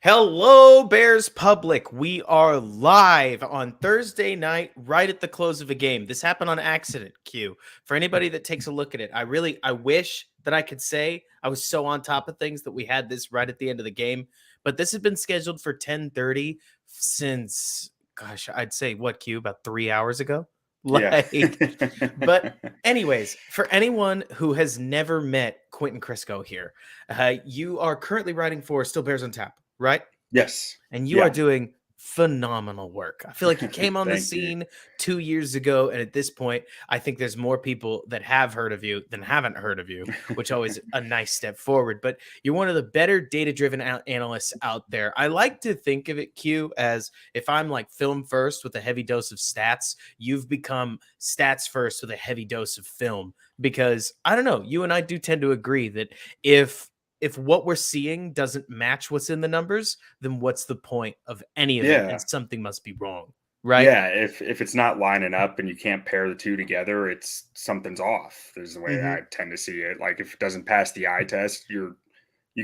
Hello, Bears public. We are live on Thursday night, right at the close of a game. This happened on accident, Q. For anybody that takes a look at it, I wish that I could say I was so on top of things that we had this right at the end of the game. But this has been scheduled for 10:30 since, gosh, I'd say what, Q, about 3 hours ago? Yeah. But anyways, for anyone who has never met Quinten Krzysko here, you are currently writing for Still Bears on Tap, right? Yes. And you are Yeah. doing phenomenal work. I feel like you came on the Thank you. scene 2 years ago, and at this point, I think there's more people that have heard of you than haven't heard of you, which always a nice step forward. But you're one of the better data-driven analysts out there. I like to think of it, Q, as if I'm like film first with a heavy dose of stats, you've become stats first with a heavy dose of film. Because I don't know, you and I do tend to agree that if what we're seeing doesn't match what's in the numbers, then what's the point of any of it? And Yeah. something must be wrong, right? Yeah. If it's not lining up and you can't pair the two together, it's something's off. There's the way Mm-hmm. I tend to see it. Like if it doesn't pass the eye test, you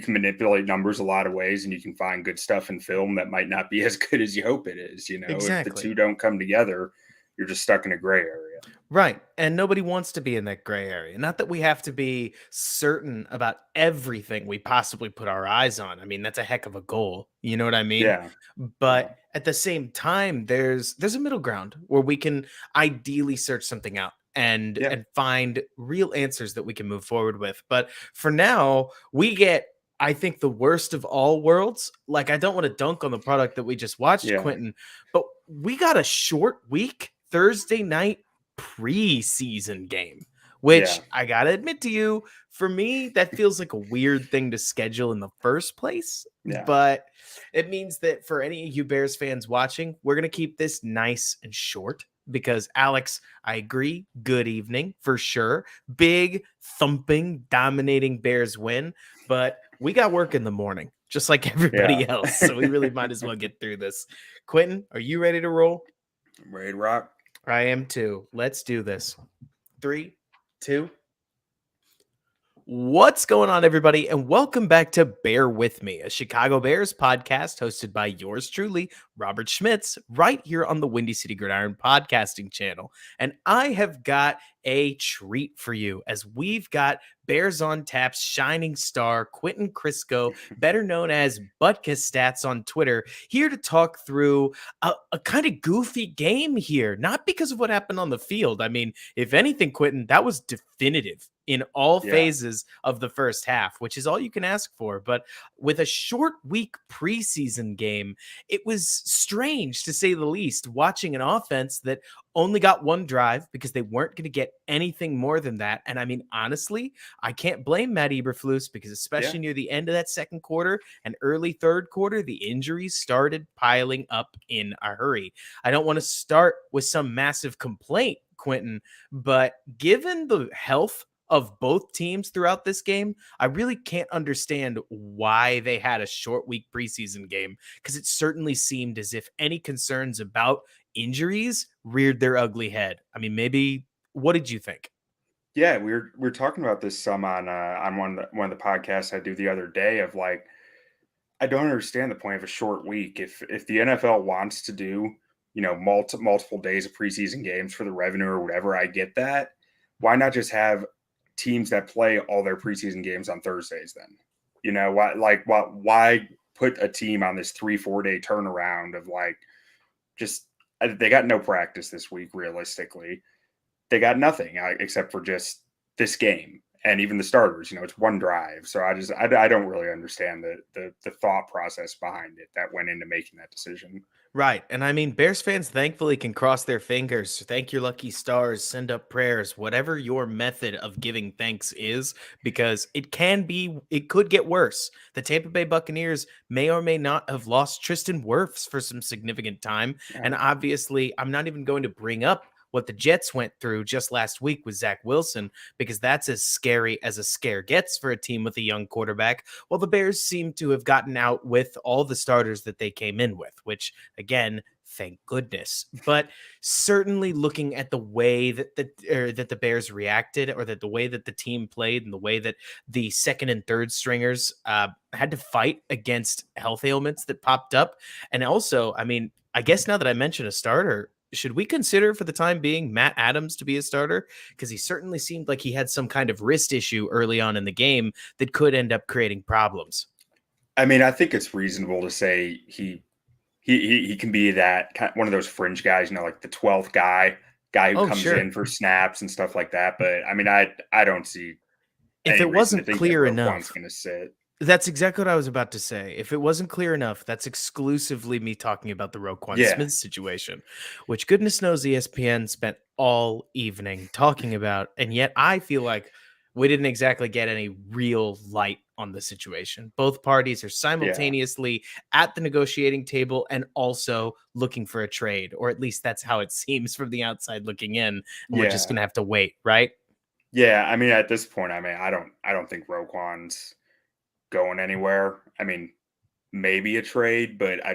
can manipulate numbers a lot of ways and you can find good stuff in film that might not be as good as you hope it is. If the Exactly. two don't come together, you're just stuck in a gray area. Right. And nobody wants to be in that gray area. Not that we have to be certain about everything we possibly put our eyes on. I mean, that's a heck of a goal. You know what I mean? Yeah. Yeah. But at the same time, there's a middle ground where we can ideally search something out and Yeah. and find real answers that we can move forward with. But for now, we get, I think, the worst of all worlds. Like, I don't want to dunk on the product that we just watched, Yeah. Quinten, but we got a short week Thursday night preseason game, which Yeah. I gotta admit to you, for me, that feels like a weird thing to schedule in the first place. Yeah. But it means that for any of you Bears fans watching, we're gonna keep this nice and short because Alex, I agree. Good evening for sure. Big, thumping, dominating Bears win, but we got work in the morning, just like Yeah. everybody else. So we really might as well get through this. Quinten, are you ready to roll? Ready to rock. I am too. Let's do this. 3, 2. What's going on, everybody? And welcome back to Bear With Me, a Chicago Bears podcast hosted by yours truly, Robert Schmitz, right here on the Windy City Gridiron podcasting channel. And I have got a treat for you as we've got Bears on Tap's shining star, Quinten Krzysko, better known as Butkus Stats on Twitter, here to talk through a kind of goofy game here. Not because of what happened on the field. I mean, if anything, Quinten, that was definitive in all Yeah. phases of the first half, which is all you can ask for. But with a short week preseason game, it was strange to say the least, watching an offense that only got one drive because they weren't going to get anything more than that. And I mean, honestly, I can't blame Matt Eberflus because Yeah. especially near the end of that second quarter and early third quarter, the injuries started piling up in a hurry. I don't want to start with some massive complaint, Quinten, but given the health of both teams throughout this game, I really can't understand why they had a short week preseason game because it certainly seemed as if any concerns about injuries reared their ugly head. I mean, maybe what did you think? Yeah, we are talking about this some on one of the podcasts I do the other day of like I don't understand the point of a short week. If the NFL wants to do, multiple days of preseason games for the revenue or whatever, I get that. Why not just have teams that play all their preseason games on Thursdays then? Why put a team on this 3-4 day turnaround of like just they got no practice this week realistically. They got nothing except for just this game and even the starters. It's one drive, so I don't really understand the thought process behind it that went into making that decision. Right. And I mean, Bears fans thankfully can cross their fingers, thank your lucky stars, send up prayers, whatever your method of giving thanks is, because it could get worse. The Tampa Bay Buccaneers may or may not have lost Tristan Wirfs for some significant time. Yeah, And obviously, I'm not even going to bring up what the Jets went through just last week with Zach Wilson, because that's as scary as a scare gets for a team with a young quarterback. Well, the Bears seem to have gotten out with all the starters that they came in with, which again, thank goodness. But certainly looking at the way that that the Bears reacted, or that the way that the team played, and the way that the second and third stringers had to fight against health ailments that popped up. And also, I mean, I guess now that I mentioned a starter, should we consider for the time being Matt Adams to be a starter? Because he certainly seemed like he had some kind of wrist issue early on in the game that could end up creating problems. I mean, I think it's reasonable to say he can be that one of those fringe guys, like the 12th guy who Oh, comes sure. in for snaps and stuff like that. But I mean, I don't see If any it reason to wasn't think that clear Roquan's enough, going to sit. that's exactly what I was about to say. If it wasn't clear enough, that's exclusively me talking about the Roquan Yeah, Smith situation, which goodness knows ESPN spent all evening talking about. And yet I feel like we didn't exactly get any real light on the situation. Both parties are yeah, simultaneously at the negotiating table and also looking for a trade, or at least that's how it seems from the outside looking in. And we're just yeah, going to have to wait, right? yeah. I mean, at this point, I mean, I don't think Roquan's going anywhere. I mean, maybe a trade, but I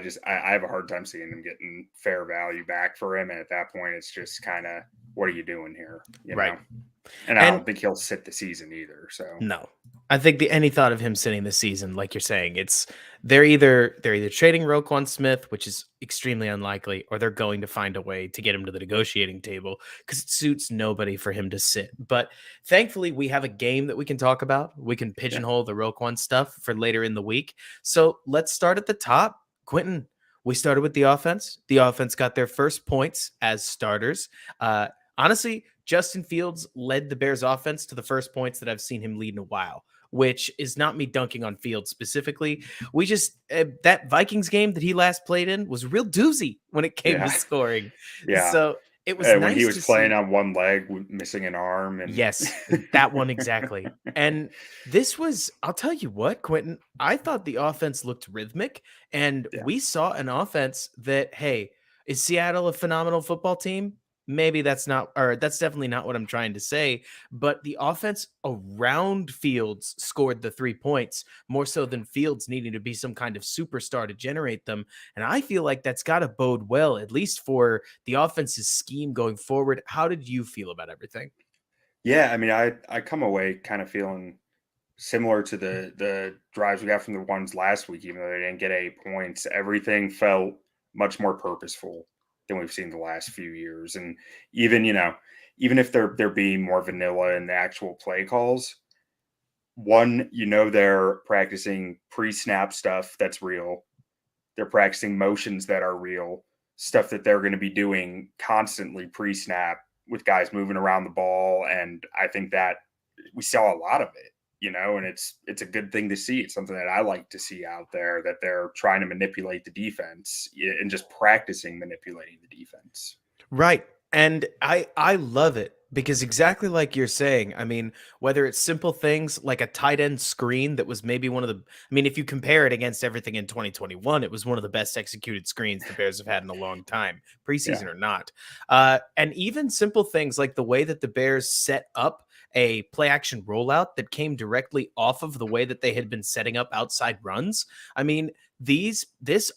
have a hard time seeing him getting fair value back for him. And at that point, it's just kind of, what are you doing here? Right. And I And don't think he'll sit the season either. So no. I think any thought of him sitting the season, like you're saying, it's they're either trading Roquan Smith, which is extremely unlikely, or they're going to find a way to get him to the negotiating table because it suits nobody for him to sit. But thankfully, we have a game that we can talk about. We can yeah, pigeonhole the Roquan stuff for later in the week. So let's start at the top. Quinton, we started with the offense. The offense got their first points as starters. Uh, Honestly, Justin Fields led the Bears offense to the first points that I've seen him lead in a while, which is not me dunking on Fields specifically. We just, that Vikings game that he last played in was a real doozy when it came to yeah, scoring. yeah. So it was When he nice was to playing see. on one leg, missing an arm, and Yes, that one exactly. And this was, I'll tell you what, Quentin, I thought the offense looked rhythmic, and yeah, we saw an offense that, hey, is Seattle a phenomenal football team? Maybe that's not, or that's definitely not what I'm trying to say. But the offense around Fields scored the 3 points more so than Fields needing to be some kind of superstar to generate them. And I feel like that's got to bode well, at least for the offense's scheme going forward. How did you feel about everything? yeah. I mean, I come away kind of feeling similar to the drives we got from the ones last week, even though they didn't get 8 points. Everything felt much more purposeful than we've seen the last few years. And even, even if they're being more vanilla in the actual play calls, one, they're practicing pre-snap stuff that's real. They're practicing motions that are real, stuff that they're going to be doing constantly pre-snap with guys moving around the ball. And I think that we saw a lot of it, and it's a good thing to see. It's something that I like to see out there, that they're trying to manipulate the defense and just practicing manipulating the defense. Right. And I love it because exactly like you're saying, I mean, whether it's simple things like a tight end screen that was maybe one of the, I mean, if you compare it against everything in 2021, it was one of the best executed screens the Bears have had in a long time, preseason Yeah. or not. And even simple things like the way that the Bears set up a play action rollout that came directly off of the way that they had been setting up outside runs. I mean, this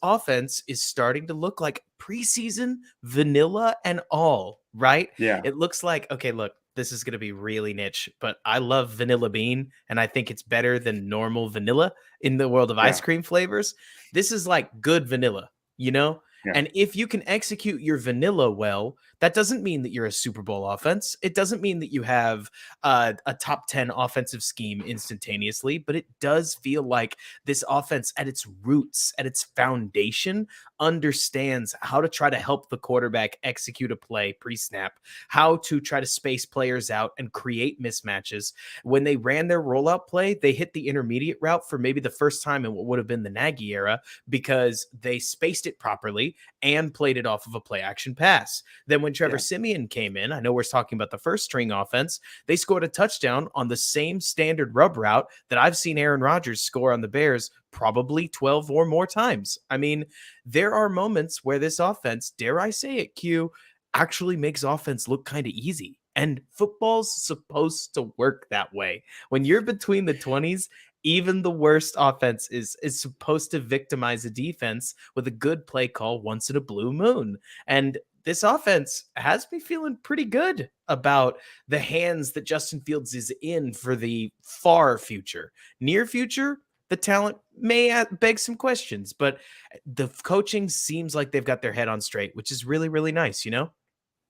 offense is starting to look like preseason vanilla and all, right? Yeah. It looks like, okay, look, this is going to be really niche, but I love vanilla bean and I think it's better than normal vanilla in the world of ice Yeah. cream flavors. This is like good vanilla, you know? Yeah. And if you can execute your vanilla well, that doesn't mean that you're a Super Bowl offense. It doesn't mean that you have a top 10 offensive scheme instantaneously, but it does feel like this offense at its roots, at its foundation, understands how to try to help the quarterback execute a play pre-snap, how to try to space players out and create mismatches. When they ran their rollout play, they hit the intermediate route for maybe the first time in what would have been the Nagy era because they spaced it properly and played it off of a play action pass. Then when Trevor Yeah. Simeon came in, I know we're talking about the first string offense, they scored a touchdown on the same standard rub route that I've seen Aaron Rodgers score on the Bears probably 12 or more times. I mean, there are moments where this offense, dare I say it, Q, actually makes offense look kind of easy. And football's supposed to work that way. When you're between the 20s, Even the worst offense is supposed to victimize a defense with a good play call once in a blue moon. And this offense has me feeling pretty good about the hands that Justin Fields is in for the far future. Near future, the talent may beg some questions, but the coaching seems like they've got their head on straight, which is really, really nice, you know?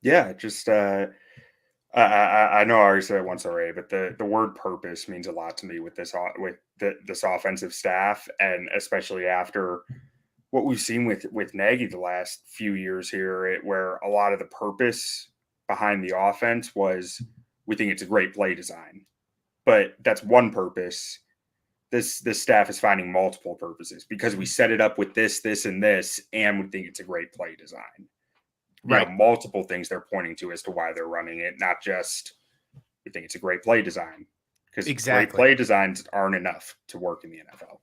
Yeah, just I know I already said it once already, but the word purpose means a lot to me with this offensive staff, and especially after what we've seen with Nagy the last few years here, where a lot of the purpose behind the offense was we think it's a great play design, but that's one purpose. This staff is finding multiple purposes because we set it up with this, and this, and we think it's a great play design. Right. Multiple things they're pointing to as to why they're running it, not just we think it's a great play design, because great Exactly. play designs aren't enough to work in the NFL.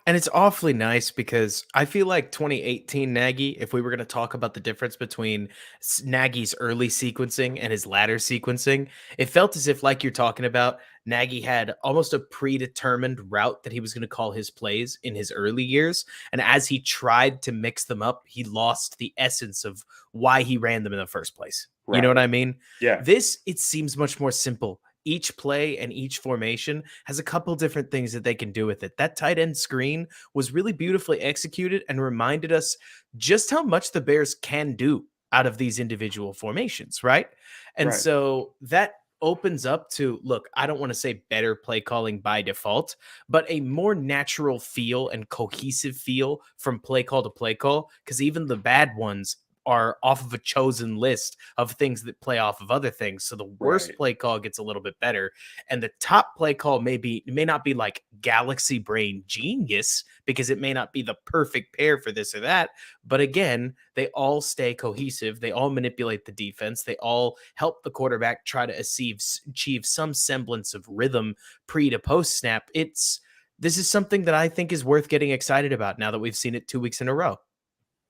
And it's awfully nice because I feel like 2018 Nagy, if we were going to talk about the difference between Nagy's early sequencing and his latter sequencing, it felt as if, like you're talking about, Nagy had almost a predetermined route that he was going to call his plays in his early years. And as he tried to mix them up, he lost the essence of why he ran them in the first place. You know what Right. I mean? Yeah. This, it seems much more simple. Each play and each formation has a couple different things that they can do with it. That tight end screen was really beautifully executed and reminded us just how much the Bears can do out of these individual formations, right? And Right. so that opens up to look, I don't want to say better play calling by default, but a more natural feel and cohesive feel from play call to play call, because even the bad ones are off of a chosen list of things that play off of other things. So the worst Right. play call gets a little bit better. And the top play call may not be like galaxy brain genius because it may not be the perfect pair for this or that. But again, they all stay cohesive. They all manipulate the defense. They all help the quarterback try to achieve some semblance of rhythm pre to post snap. This is something that I think is worth getting excited about now that we've seen it 2 weeks in a row.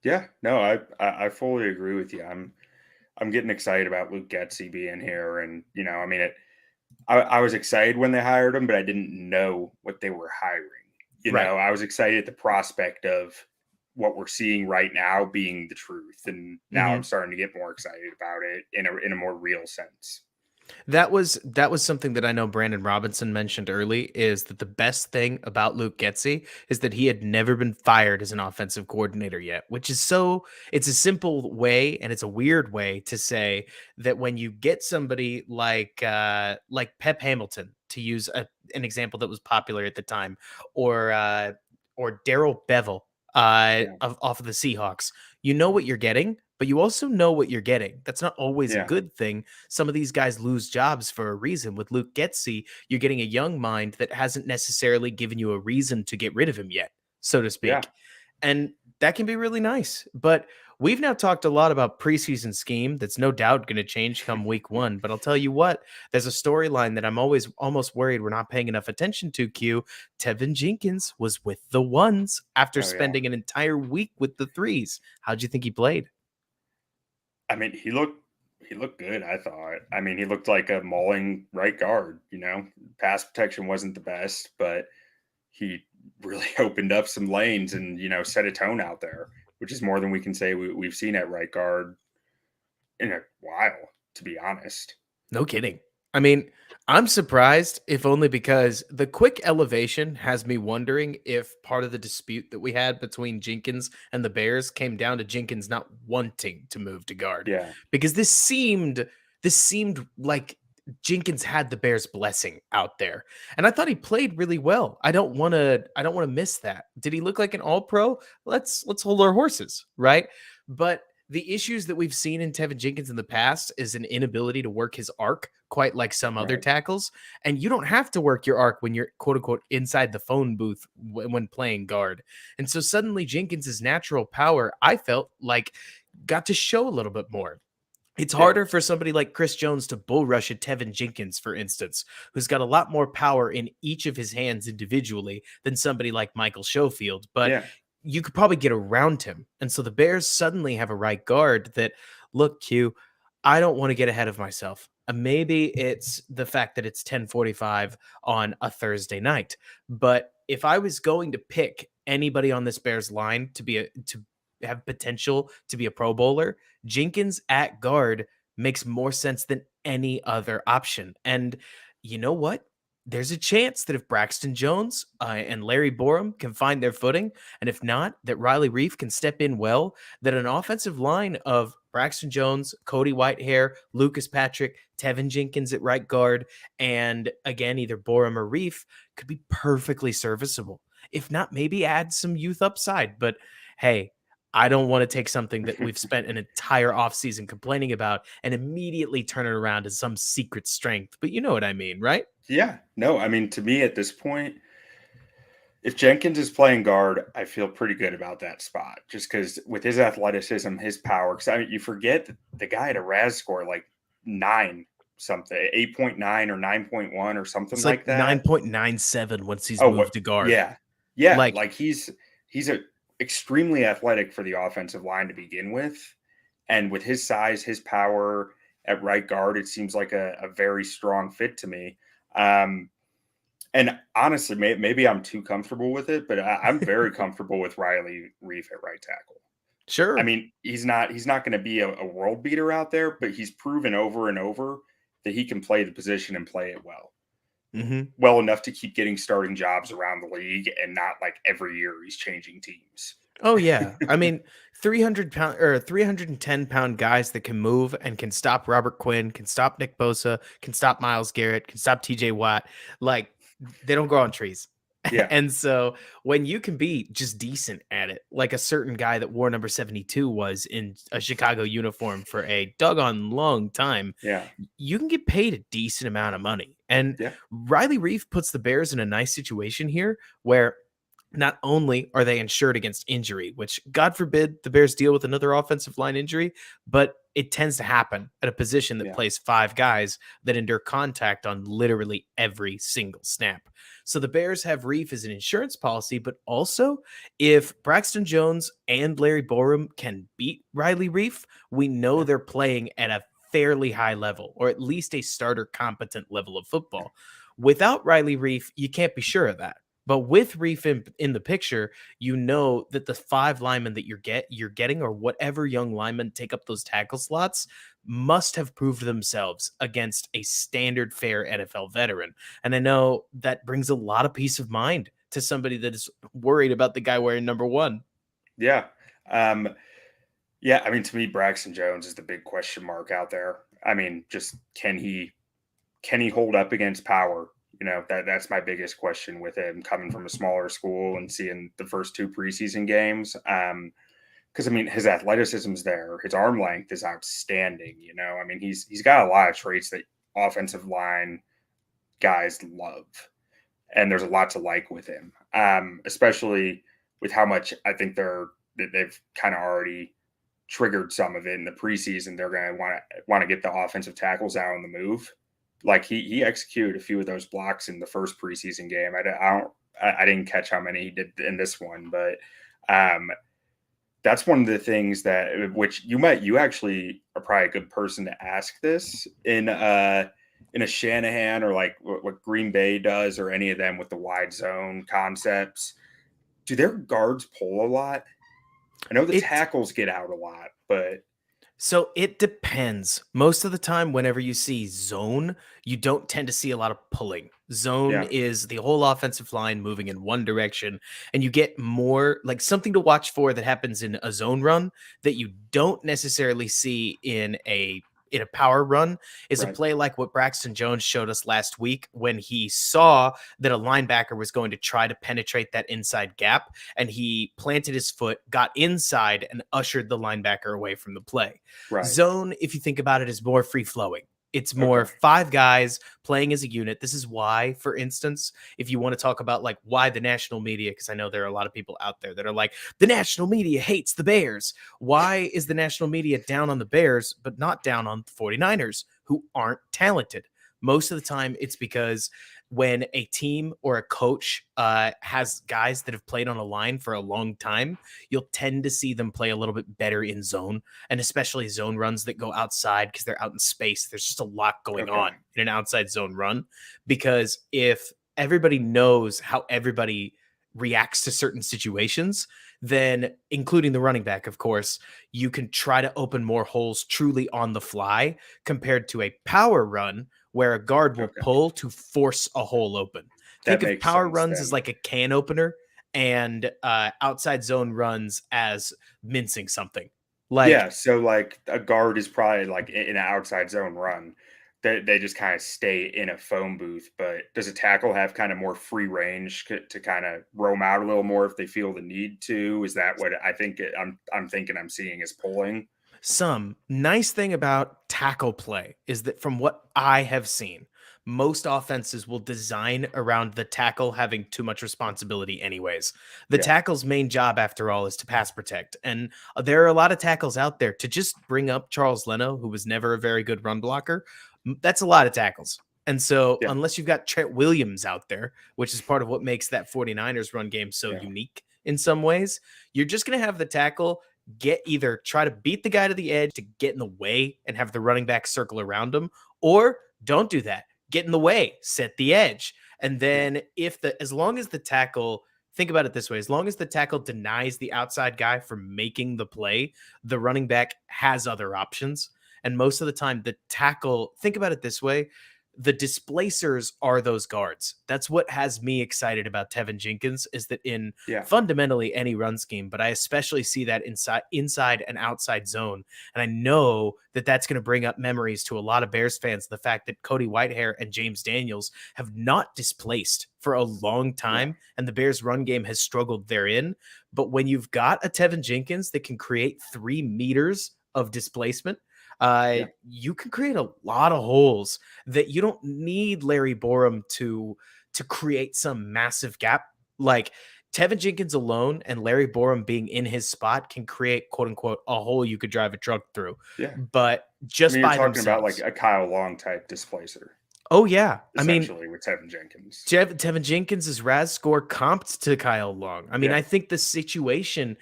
Yeah. No, I fully agree with you. I'm getting excited about Luke Getsy being here, and I mean it. I was excited when they hired him, but I didn't know what they were hiring. Right. I was excited at the prospect of what we're seeing right now being the truth, and now I'm Mhm. starting to get more excited about it in a more real sense. That was something that I know Brandon Robinson mentioned early is that the best thing about Luke Getsy is that he had never been fired as an offensive coordinator yet, which is it's a simple way and it's a weird way to say that when you get somebody like Pep Hamilton, to use an example that was popular at the time, or Daryl Bevel Yeah. off of the Seahawks, you know what you're getting, but you also know what you're getting. That's not always a Yeah. good thing. Some of these guys lose jobs for a reason. With Luke Getsy, you're getting a young mind that hasn't necessarily given you a reason to get rid of him yet, so to Yeah. speak. And that can be really nice. But we've now talked a lot about preseason scheme that's no doubt going to change come week one. But I'll tell you what, there's a storyline that I'm always almost worried we're not paying enough attention to. Q. Tevin Jenkins was with the ones after Oh yeah. spending an entire week with the threes. How'd you think he played? I mean, he looked good, I thought. I mean, he looked like a mauling right guard. Pass protection wasn't the best, but he really opened up some lanes and set a tone out there, which is more than we can say we've seen at right guard in a while, to be honest. No kidding. I mean, I'm surprised, if only because the quick elevation has me wondering if part of the dispute that we had between Jenkins and the Bears came down to Jenkins not wanting to move to guard. Yeah, Because this seemed like Jenkins had the Bears blessing out there. And I thought he played really well. I don't want to miss that. Did he look like an all-pro? Let's hold our horses, right? But the issues that we've seen in Tevin Jenkins in the past is an inability to work his arc quite like some other right. tackles. And you don't have to work your arc when you're quote unquote inside the phone booth when playing guard. And so suddenly Jenkins's natural power, I felt like, got to show a little bit more. It's Yeah, harder for somebody like Chris Jones to bull rush at Tevin Jenkins, for instance, who's got a lot more power in each of his hands individually than somebody like Michael Schofield. But yeah, you could probably get around him. And so the Bears suddenly have a right guard that, look, Q, I don't want to get ahead of myself. Maybe it's the fact that it's 10:45 on a Thursday night, but if I was going to pick anybody on this Bears line to have potential to be a Pro Bowler, Jenkins at guard makes more sense than any other option. And you know what? There's a chance that if Braxton Jones and Larry Borum can find their footing, and if not, that Riley Reef can step in well, that an offensive line of Braxton Jones, Cody Whitehair, Lucas Patrick, Tevin Jenkins at right guard, and again, either Borum or Reef could be perfectly serviceable. If not, maybe add some youth upside. But hey, I don't want to take something that we've spent an entire offseason complaining about and immediately turn it around as some secret strength. But you know what I mean, right? Yeah. No, I mean, to me at this point, if Jenkins is playing guard, I feel pretty good about that spot just because with his athleticism, his power. Because I mean, you forget that the guy had a RAS score like 8.9 or 9.1 or something It's like like that. 9.97 once he's Oh, what? moved to guard. Yeah. Yeah. Like, Like he's a extremely athletic for the offensive line to begin with. And with his size, his power at right guard, it seems like a very strong fit to me. And honestly, maybe I'm too comfortable with it, but I'm very comfortable with Riley Reef at right tackle. I sure. mean, he's not going to be a world beater out there, but he's proven over and over that he can play the position and play it well. Hmm. Well enough to keep getting starting jobs around the league and not like every year he's changing teams. Oh yeah. I mean, 300 pound or 310-pound guys that can move and can stop Robert Quinn, can stop Nick Bosa, can stop Miles Garrett, can stop TJ Watt. Like, they don't grow on trees. Yeah. And so when you can be just decent at it, like a certain guy that wore number 72 was in a Chicago uniform for a doggone long time, Yeah. you can get paid a decent amount of money. And Yeah. Riley Reef puts the Bears in a nice situation here where not only are they insured against injury, which God forbid the Bears deal with another offensive line injury, but it tends to happen at a position that Yeah. plays five guys that endure contact on literally every single snap. So the Bears have Reef as an insurance policy, but also if Braxton Jones and Larry Borum can beat Riley Reef, we know Yeah. they're playing at a fairly high level, or at least a starter competent level of football. Without Riley Reef, you can't be sure of that. But with Reef in the picture, you know that the five linemen that you're getting, or whatever young linemen take up those tackle slots, must have proved themselves against a standard fare NFL veteran. And I know that brings a lot of peace of mind to somebody that is worried about the guy wearing number one. Yeah. Um, yeah. I mean, to me, Braxton Jones is the big question mark out there. I mean, just can he hold up against power? That's my biggest question with him coming from a smaller school and seeing the first two preseason games. Because I mean, his athleticism's there, his arm length is outstanding. I mean, he's got a lot of traits that offensive line guys love, and there's a lot to like with him. Especially with how much I think they've kind of already triggered some of it in the preseason. They're going to want to get the offensive tackles out on the move. Like he executed a few of those blocks in the first preseason game. I didn't catch how many he did in this one, but that's one of the things which you actually are probably a good person to ask this in a Shanahan or like what Green Bay does or any of them with the wide zone concepts. Do their guards pull a lot? I know the It tackles get out a lot, but So it depends. Most of the time, whenever you see zone, you don't tend to see a lot of pulling. Zone yeah, is the whole offensive line moving in one direction, and you get more like something to watch for that happens in a zone run that you don't necessarily see in a power run is a right, play like what Braxton Jones showed us last week when he saw that a linebacker was going to try to penetrate that inside gap, and he planted his foot, got inside, and ushered the linebacker away from the play. right. Zone, if you think about it, is more free flowing. It's more Okay, five guys playing as a unit. This is why, for instance, if you want to talk about like why the national media, because I know there are a lot of people out there that are like, the national media hates the Bears. Why is the national media down on the Bears, but not down on the 49ers, who aren't talented? Most of the time, it's because when a team or a coach has guys that have played on a line for a long time, you'll tend to see them play a little bit better in zone, and especially zone runs that go outside because they're out in space. There's just a lot going okay, on in an outside zone run, because if everybody knows how everybody reacts to certain situations, then including the running back, of course, you can try to open more holes truly on the fly compared to a power run where a guard will Okay. pull to force a hole open. That Think of makes power sense runs as then. like a can opener and outside zone runs as mincing something. Like Yeah, so, like, a guard is probably, like, in an outside zone run. They just kinda stay in a phone booth, but does a tackle have kinda more free range to kinda roam out a little more if they feel the need to? Is that what I think I'm thinking I'm seeing is pulling? some nice thing about tackle play is that from what I have seen, most offenses will design around the tackle having too much responsibility, anyways. The Yeah, tackle's main job, after all, is to pass protect. And there are a lot of tackles out there to just bring up Charles Leno, who was never a very good run blocker. That's a lot of tackles. And so, yeah, unless you've got Trent Williams out there, which is part of what makes that 49ers run game so yeah, unique in some ways, you're just going to have the tackle get either try to beat the guy to the edge to get in the way and have the running back circle around him, or don't do that. Get in the way, set the edge. And yeah, then as long as the tackle, think about it this way, as long as the tackle denies the outside guy from making the play, the running back has other options. And most of the time, the tackle, think about it this way, the displacers are those guards. That's what has me excited about Tevin Jenkins is that in yeah, fundamentally any run scheme, but I especially see that inside and outside zone. And I know that that's going to bring up memories to a lot of Bears fans. The fact that Cody Whitehair and James Daniels have not displaced for a long yeah, time, and the Bears run game has struggled therein. But when you've got a Tevin Jenkins that can create 3 meters of displacement, yeah, you can create a lot of holes that you don't need Larry Borum to create some massive gap. Like Tevin Jenkins alone and Larry Borum being in his spot can create quote unquote a hole you could drive a truck through. yeah. But I just mean, you're by talking about, like, themselves. a Kyle Long type displacer, Oh yeah. I mean, essentially, with Tevin Jenkins. Tevin Jenkins' RAS score comped to Kyle Long. I mean, Yeah, I think the situation,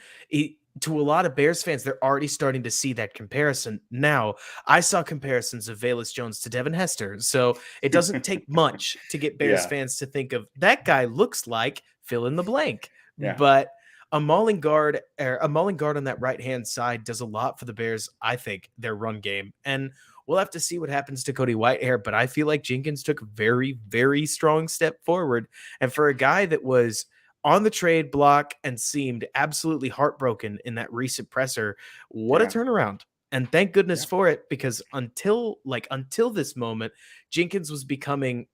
to a lot of Bears fans, they're already starting to see that comparison. Now, I saw comparisons of Velus Jones to Devin Hester. So it doesn't take much to get Bears yeah, fans to think of that guy looks like fill in the blank. yeah, But a mauling guard on that right hand side does a lot for the Bears, I think, their run game. And we'll have to see what happens to Cody Whitehair, but I feel like Jenkins took a very, very strong step forward. And for a guy that was on the trade block and seemed absolutely heartbroken in that recent presser, what a yeah, turnaround. And thank goodness yeah, for it, because until this moment, Jenkins was becoming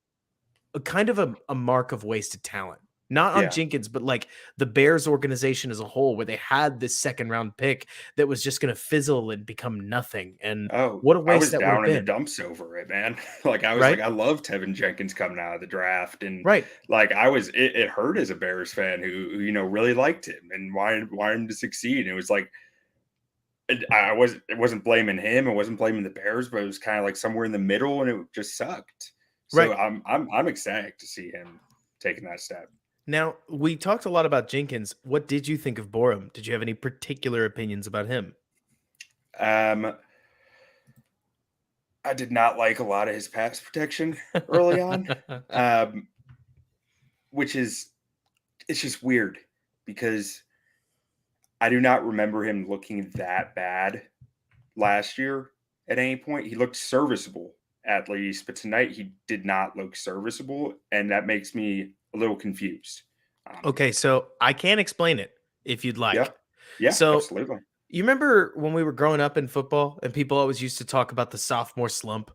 a kind of a mark of wasted talent. Not on yeah. Jenkins, but like the Bears organization as a whole, where they had this second round pick that was just going to fizzle and become nothing. And Oh, what a I waste was that would have down in the been. dumps over it, man. Like, I was like, Right? I love Tevin Jenkins coming out of the draft, and, Right. like, it hurt as a Bears fan who really liked him and wanted him to succeed. And it was like, it wasn't blaming him, I wasn't blaming the Bears, but it was kinda like somewhere in the middle, and it just sucked. So Right. I'm excited to see him taking that step. Now, we talked a lot about Jenkins. What did you think of Borum? Did you have any particular opinions about him? Um, I did not like a lot of his pass protection early on, um, which is it's just weird because I do not remember him looking that bad last year at any point. He looked serviceable at least, but tonight he did not look serviceable, and that makes me a little confused. Um, Okay, so I can explain it if you'd yeah, like. yeah, So absolutely. you remember when we were growing up in football and people always used to talk about the sophomore slump?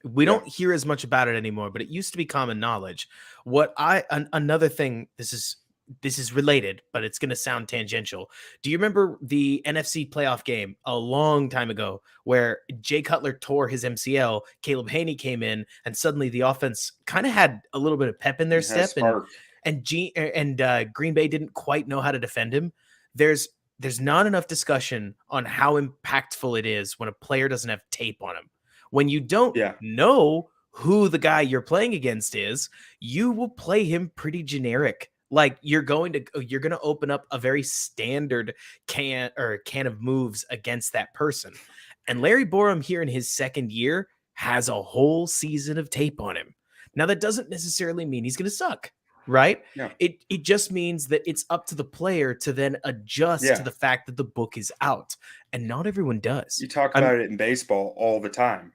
We Yeah, don't hear as much about it anymore, but it used to be common knowledge. Another thing, this is related, but it's going to sound tangential. Do you remember the NFC playoff game a long time ago where Jay Cutler tore his MCL, Caleb Haney came in, and suddenly the offense kind of had a little bit of pep in their it has step, and spark. Green Bay didn't quite know how to defend him. There's there's not enough discussion on how impactful it is when a player doesn't have tape on him. When you don't Yeah, know who the guy you're playing against is, you will play him pretty generic. Like you're going to open up a very standard can of moves against that person. And Larry Borum here in his second year has a whole season of tape on him. Now, that doesn't necessarily mean he's going to suck, right? No. It just means that it's up to the player to then adjust to Yeah. the fact that the book is out, and not everyone does. You talk about it in baseball all the time.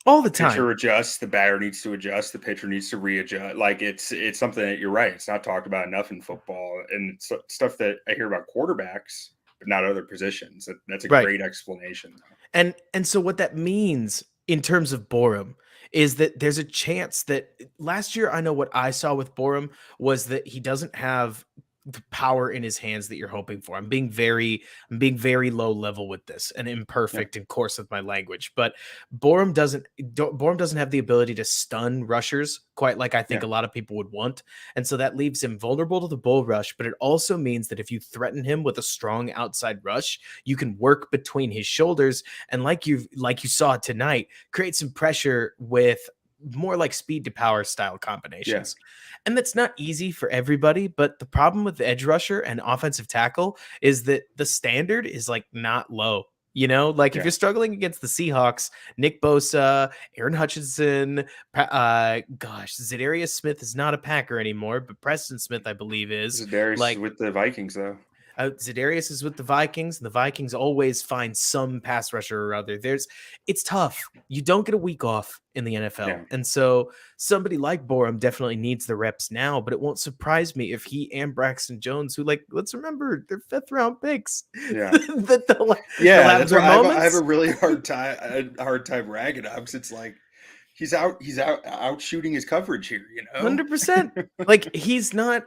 All The the time. pitcher adjusts, the batter needs to adjust, the pitcher needs to readjust. Like it's something that you're right. It's not talked about enough in football, and it's stuff that I hear about quarterbacks, but not other positions. That's a Right. great explanation. And so what that means in terms of Borum is that there's a chance that last year, I know what I saw with Borum was that he doesn't have the power in his hands that you're hoping for. I'm being very low level with this and Yeah. imperfect and coarse with my language. But Borum doesn't have the ability to stun rushers quite like I think Yeah. a lot of people would want. And so that leaves him vulnerable to the bull rush, but it also means that if you threaten him with a strong outside rush, you can work between his shoulders and like you saw tonight, create some pressure with more like speed to power style combinations. And that's not easy for everybody, but the problem with the edge rusher and offensive tackle is that the standard is like not low. You know, like if Yeah. you're struggling against the Seahawks, Nick Bosa, Aaron Hutchinson, Zadarius Smith is not a Packer anymore, but Preston Smith, I believe, is. Darius is Like, with the Vikings though. Zadarius is with the Vikings, and the Vikings always find some pass rusher or other. It's tough. You don't get a week off in the NFL. Yeah. And so somebody like Borum definitely needs the reps now, but it won't surprise me if he and Braxton Jones, who, like, let's remember, they're 5th-round picks. Yeah. That's why I have a really hard time ragging him because it's like he's out shooting his coverage here, you know. 100%. Like he's not.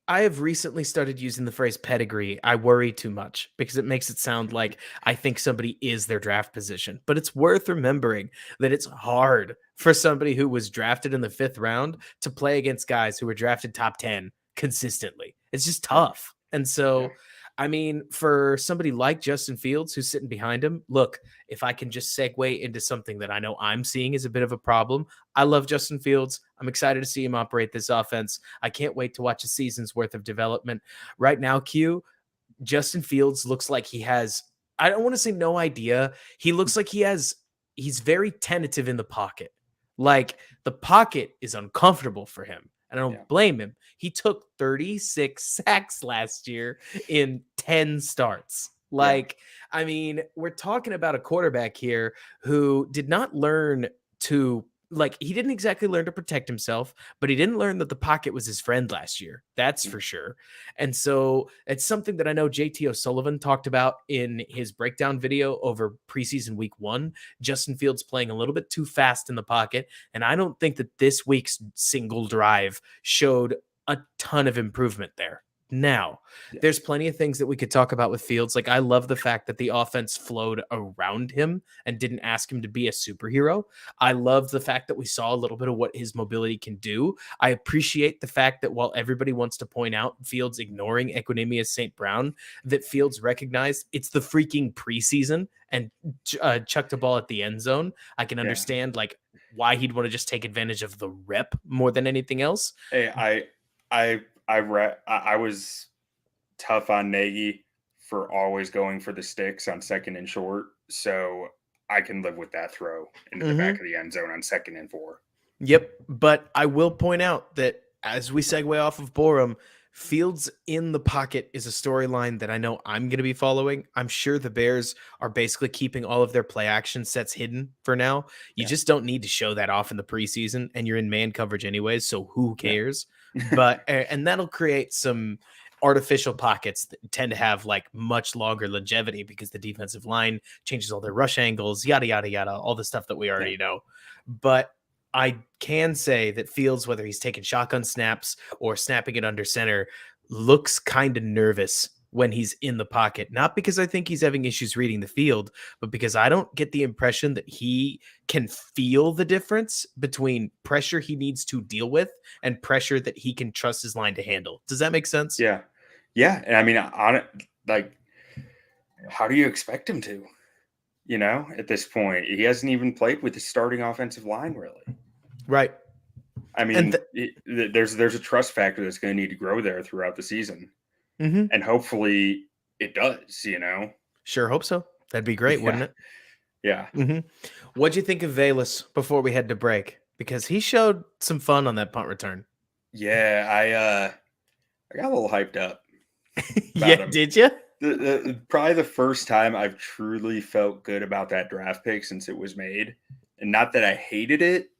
I have recently started using the phrase pedigree. I worry too much because it makes it sound like I think somebody is their draft position. But it's worth remembering that it's hard for somebody who was drafted in the 5th round to play against guys who were drafted top 10 consistently. It's just tough. And so, I mean, for somebody like Justin Fields, who's sitting behind him, look, if I can just segue into something that I know I'm seeing is a bit of a problem. I love Justin Fields. I'm excited to see him operate this offense. I can't wait to watch a season's worth of development. Right now, Q, Justin Fields looks like he has, I don't want to say no idea. He looks like he's very tentative in the pocket. Like the pocket is uncomfortable for him. And I don't blame him. He took 36 sacks last year in 10 starts. Like, I mean, we're talking about a quarterback here who did not learn to, like, he didn't exactly learn to protect himself, but he didn't learn that the pocket was his friend last year. That's for sure. And so it's something that I know JT O'Sullivan talked about in his breakdown video over preseason week 1. Justin Fields playing a little bit too fast in the pocket. And I don't think that this week's single drive showed a ton of improvement there. Now, there's plenty of things that we could talk about with Fields. Like, I love the fact that the offense flowed around him and didn't ask him to be a superhero. I love the fact that we saw a little bit of what his mobility can do. I appreciate the fact that while everybody wants to point out Fields ignoring Equinemius St. Brown, that Fields recognized it's the freaking preseason and chucked a ball at the end zone. I can understand like why he'd want to just take advantage of the rep more than anything else. Hey, I was tough on Nagy for always going for the sticks on 2nd and short, so I can live with that throw into the back of the end zone on 2nd and 4. Yep, but I will point out that as we segue off of Borum, Fields in the pocket is a storyline that I know I'm going to be following. I'm sure the Bears are basically keeping all of their play action sets hidden for now. You just don't need to show that off in the preseason, and you're in man coverage anyways, so who cares? But and that'll create some artificial pockets that tend to have like much longer longevity because the defensive line changes all their rush angles, yada yada yada, all the stuff that we already know. But I can say that Fields, whether he's taking shotgun snaps or snapping it under center, looks kind of nervous when he's in the pocket. Not because I think he's having issues reading the field, but because I don't get the impression that he can feel the difference between pressure he needs to deal with and pressure that he can trust his line to handle. Does that make sense? Yeah. And I mean, how do you expect him to? You know, at this point, he hasn't even played with the starting offensive line, really. Right. I mean, there's a trust factor that's going to need to grow there throughout the season. And hopefully it does, you know? Sure hope so. That'd be great, wouldn't it? Yeah. What'd you think of Velus before we head to break? because he showed some fun on that punt return. Yeah, I got a little hyped up Yeah, about him. did you? Probably the first time I've truly felt good about that draft pick since it was made. And not that I hated it,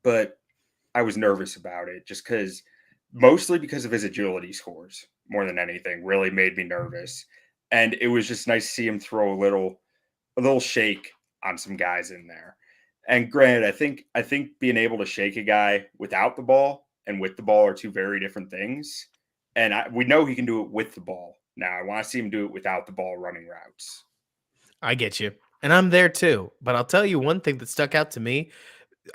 but I was nervous about it just mostly because of his agility scores more than anything, really made me nervous. And it was just nice to see him throw a little shake on some guys in there. And granted, I think being able to shake a guy without the ball and with the ball are two very different things. And we know he can do it with the ball. Now I want to see him do it without the ball running routes. I get you. And I'm there too. But I'll tell you one thing that stuck out to me.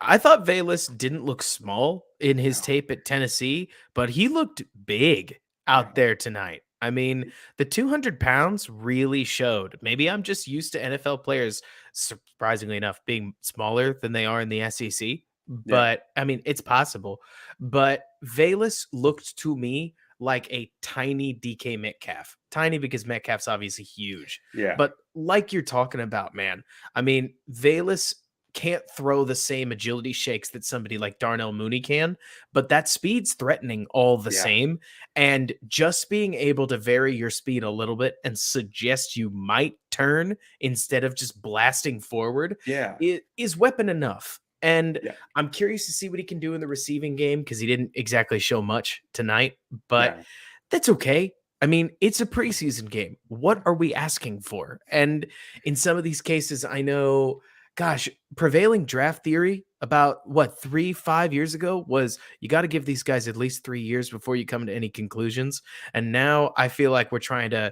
I thought Velus didn't look small in his No, tape at Tennessee, but he looked big out no. there tonight. I mean, the 200 pounds really showed. Maybe I'm just used to NFL players, surprisingly enough, being smaller than they are in the SEC. Yeah, But I mean, it's possible. But Velus looked to me like a tiny DK Metcalf. Tiny because Metcalf's obviously huge. yeah, But like you're talking about, man, I mean, Velus can't throw the same agility shakes that somebody like Darnell Mooney can, but that speed's threatening all the yeah, same. And just being able to vary your speed a little bit and suggest you might turn instead of just blasting forward yeah, is weapon enough. And yeah. I'm curious to see what he can do in the receiving game because he didn't exactly show much tonight, but No, that's okay. I mean, it's a preseason game. What are we asking for? And in some of these cases, I know, gosh, prevailing draft theory about what 3, 5 years ago was you got to give these guys at least 3 years before you come to any conclusions. And now I feel like we're trying to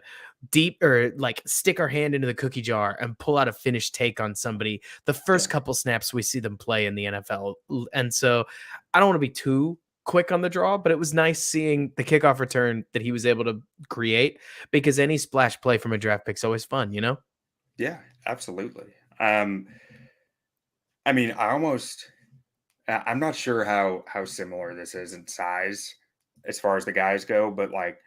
deep or like stick our hand into the cookie jar and pull out a finished take on somebody the yeah, first couple snaps we see them play in the NFL. And so I don't want to be too quick on the draw, but it was nice seeing the kickoff return that he was able to create because any splash play from a draft pick's always fun, you know? yeah, absolutely. Um, I mean, I'm not sure how similar this is in size as far as the guys go, but like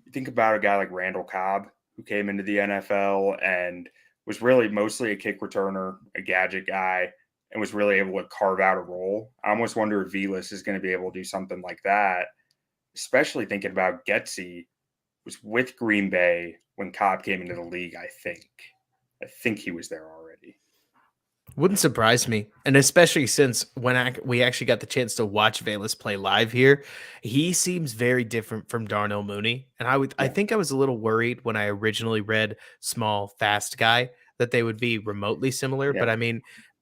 you think about a guy like Randall Cobb who came into the NFL and was really mostly a kick returner, a gadget guy, and was really able to carve out a role. I almost wonder if Velas is going to be able to do something like that, especially thinking about Getsy was with Green Bay when Cobb came into the league, I think he was there already. Wouldn't surprise me. And especially since we actually got the chance to watch Velus play live here, he seems very different from Darnell Mooney. And I Yeah, think I was a little worried when I originally read small, fast guy that they would be remotely similar. But yeah, I mean,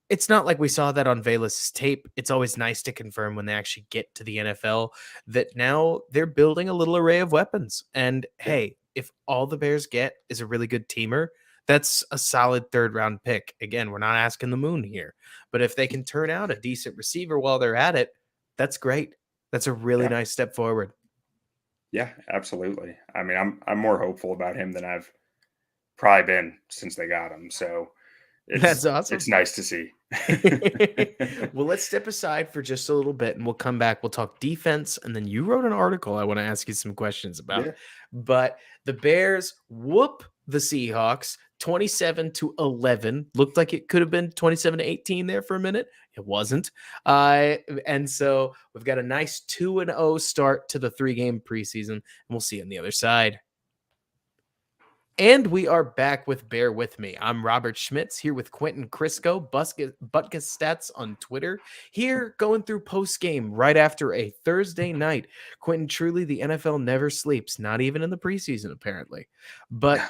it's not like we saw that on Velas's tape. It's always nice to confirm when they actually get to the NFL that now they're building a little array of weapons. And yeah, hey, if all the Bears get is a really good teamer, that's a solid third round pick. Again, we're not asking the moon here, but if they can turn out a decent receiver while they're at it, that's great. That's a really yeah, nice step forward. yeah, absolutely. I mean, I'm more hopeful about him than I've probably been since they got him. So That's it's awesome. nice to see. Well, let's step aside for just a little bit and we'll come back. We'll talk defense. And then you wrote an article I want to ask you some questions about. Yeah, But the Bears whoop the Seahawks 27-11. Looked like it could have been 27-18 there for a minute. It wasn't. And so we've got a nice 2-0 start to the 3-game preseason. And we'll see you on the other side. And we are back with Bear With Me. I'm Robert Schmitz here with Quinten Krzysko, Butkus Stats on Twitter. Here going through post game right after a Thursday night. Quinten, truly the NFL never sleeps, not even in the preseason, apparently. But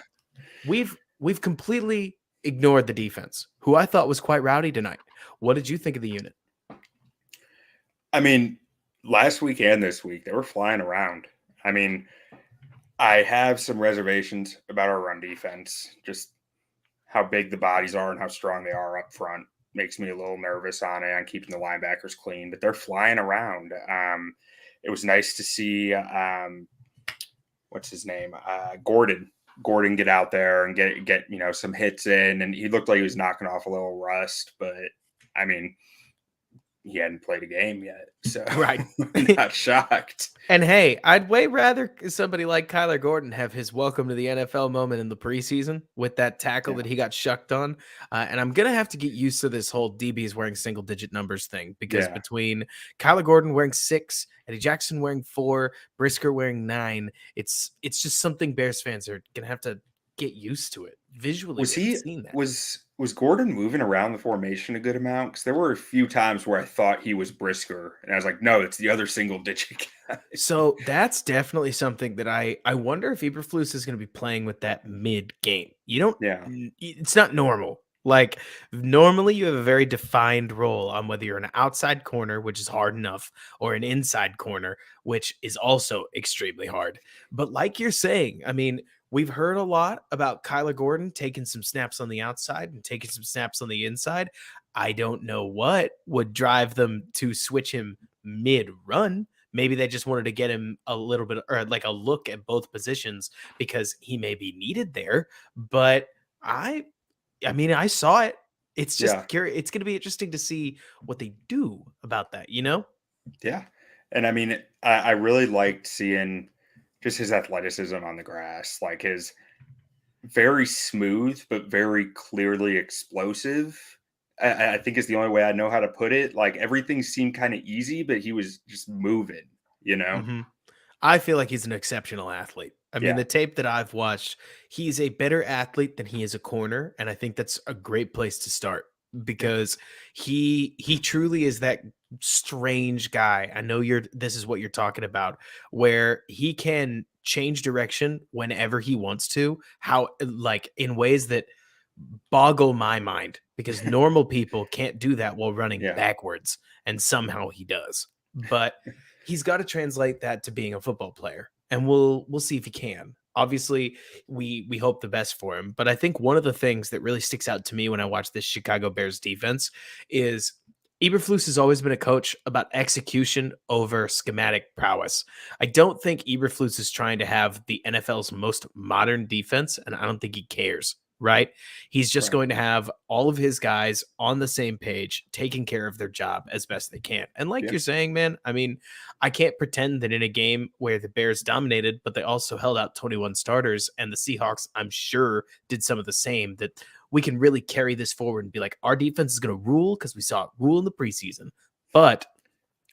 we've completely ignored the defense, who I thought was quite rowdy tonight. What did you think of the unit? I mean, last week and this week they were flying around. I mean, I have some reservations about our run defense. Just how big the bodies are and how strong they are up front makes me a little nervous on keeping the linebackers clean. But they're flying around. It was nice to see what's his name, Gordon get out there and get some hits in, and he looked like he was knocking off a little rust. But I mean, he hadn't played a game yet. So Right. I'm not shocked. And hey, I'd way rather somebody like Kyler Gordon have his welcome to the NFL moment in the preseason with that tackle Yeah. that he got shucked on. And I'm going to have to get used to this whole DBs wearing single digit numbers thing because Yeah. between Kyler Gordon wearing 6, Eddie Jackson wearing 4, Brisker wearing 9, it's just something Bears fans are going to have to get used to it. Visually, Was we haven't he seen that. was Gordon moving around the formation a good amount? Because there were a few times where I thought he was Brisker, and I was like, no, it's the other single digit guy. So that's definitely something that I wonder if Eberflus is going to be playing with that mid game. You don't, Yeah. it's not normal. Like normally, you have a very defined role on whether you're an outside corner, which is hard enough, or an inside corner, which is also extremely hard. But like you're saying, I mean, we've heard a lot about Kyler Gordon taking some snaps on the outside and taking some snaps on the inside. I don't know what would drive them to switch him mid run. Maybe they just wanted to get him a little bit or like a look at both positions because he may be needed there. But I mean, I saw it. It's just Yeah. curious. It's going to be interesting to see what they do about that, you know? Yeah. And I mean, I really liked seeing just his athleticism on the grass, like his very smooth, but very clearly explosive. I think is the only way I know how to put it. Like everything seemed kind of easy, but he was just moving, you know? Mhm. I feel like he's an exceptional athlete. I mean, Yeah. the tape that I've watched, he's a better athlete than he is a corner, and I think that's a great place to start Yeah. because he truly is that strange guy. I know this is what you're talking about, where he can change direction whenever he wants to, how like in ways that boggle my mind because normal people can't do that while running Yeah. backwards, and somehow he does. But he's got to translate that to being a football player, and we'll see if he can. Obviously, we hope the best for him, but I think one of the things that really sticks out to me when I watch this Chicago Bears defense is Eberflus has always been a coach about execution over schematic prowess. I don't think Eberflus is trying to have the NFL's most modern defense, and I don't think he cares, right? He's just Right. going to have all of his guys on the same page, taking care of their job as best they can. And like Yeah. you're saying, man, I mean, I can't pretend that in a game where the Bears dominated, but they also held out 21 starters, and the Seahawks, I'm sure, did some of the same, that we can really carry this forward and be like, our defense is going to rule because we saw it rule in the preseason. But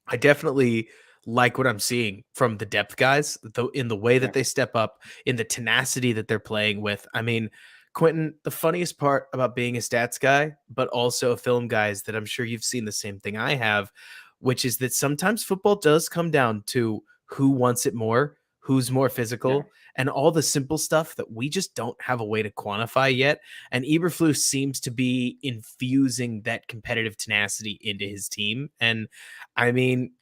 I definitely like what I'm seeing from the depth guys, though, in the way Yeah. that they step up, in the tenacity that they're playing with. I mean, Quentin, the funniest part about being a stats guy, but also a film guy, is that I'm sure you've seen the same thing I have, which is that sometimes football does come down to who wants it more, who's more Yeah. physical, and all the simple stuff that we just don't have a way to quantify yet. And Eberflus seems to be infusing that competitive tenacity into his team. And I mean,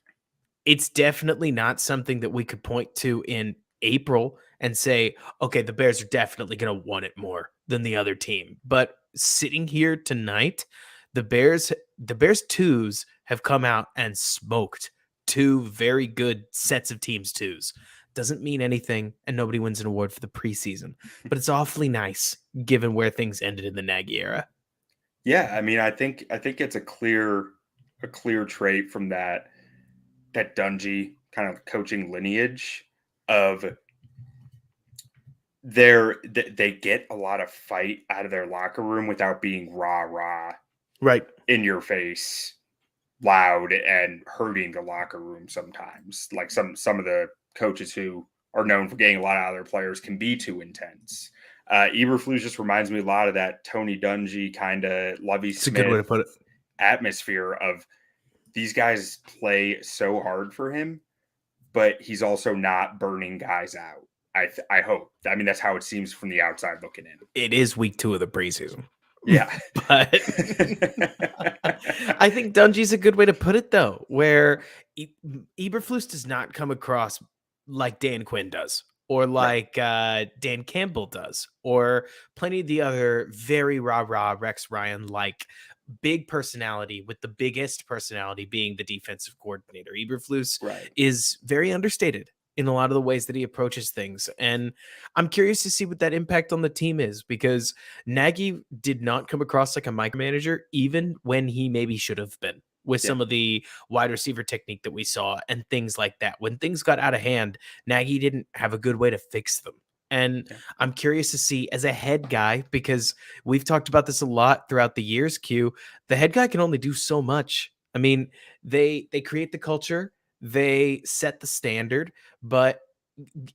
it's definitely not something that we could point to in April and say, okay, the Bears are definitely going to want it more than the other team. But sitting here tonight, the Bears twos have come out and smoked two very good sets of teams twos. Doesn't mean anything, and nobody wins an award for the preseason, but it's awfully nice given where things ended in the Nagy era. Yeah. I mean, I think it's a clear trait from that Dungy kind of coaching lineage of they get a lot of fight out of their locker room without being rah rah Right. in your face, loud and hurting the locker room sometimes. Like some of the coaches who are known for getting a lot out of their players can be too intense. Eberflus just reminds me a lot of that Tony Dungy kind of Lovey It's a good way to Smith put it. atmosphere of these guys play so hard for him, but he's also not burning guys out. I hope. I mean, that's how it seems from the outside looking in. It is week 2 of the preseason. Yeah. But I think Dungy's a good way to put it, though, where Eberflus does not come across like Dan Quinn does, or Right. like Dan Campbell does, or plenty of the other very rah-rah Rex Ryan like big personality, with the biggest personality being the defensive coordinator. Eberflus Right. is very understated in a lot of the ways that he approaches things. And I'm curious to see what that impact on the team is, because Nagy did not come across like a micromanager, even when he maybe should have been. with Yeah. some of the wide receiver technique that we saw and things like that. When things got out of hand, Nagy didn't have a good way to fix them. And Yeah. I'm curious to see, as a head guy, because we've talked about this a lot throughout the years, Q, the head guy can only do so much. I mean, they create the culture, they set the standard, but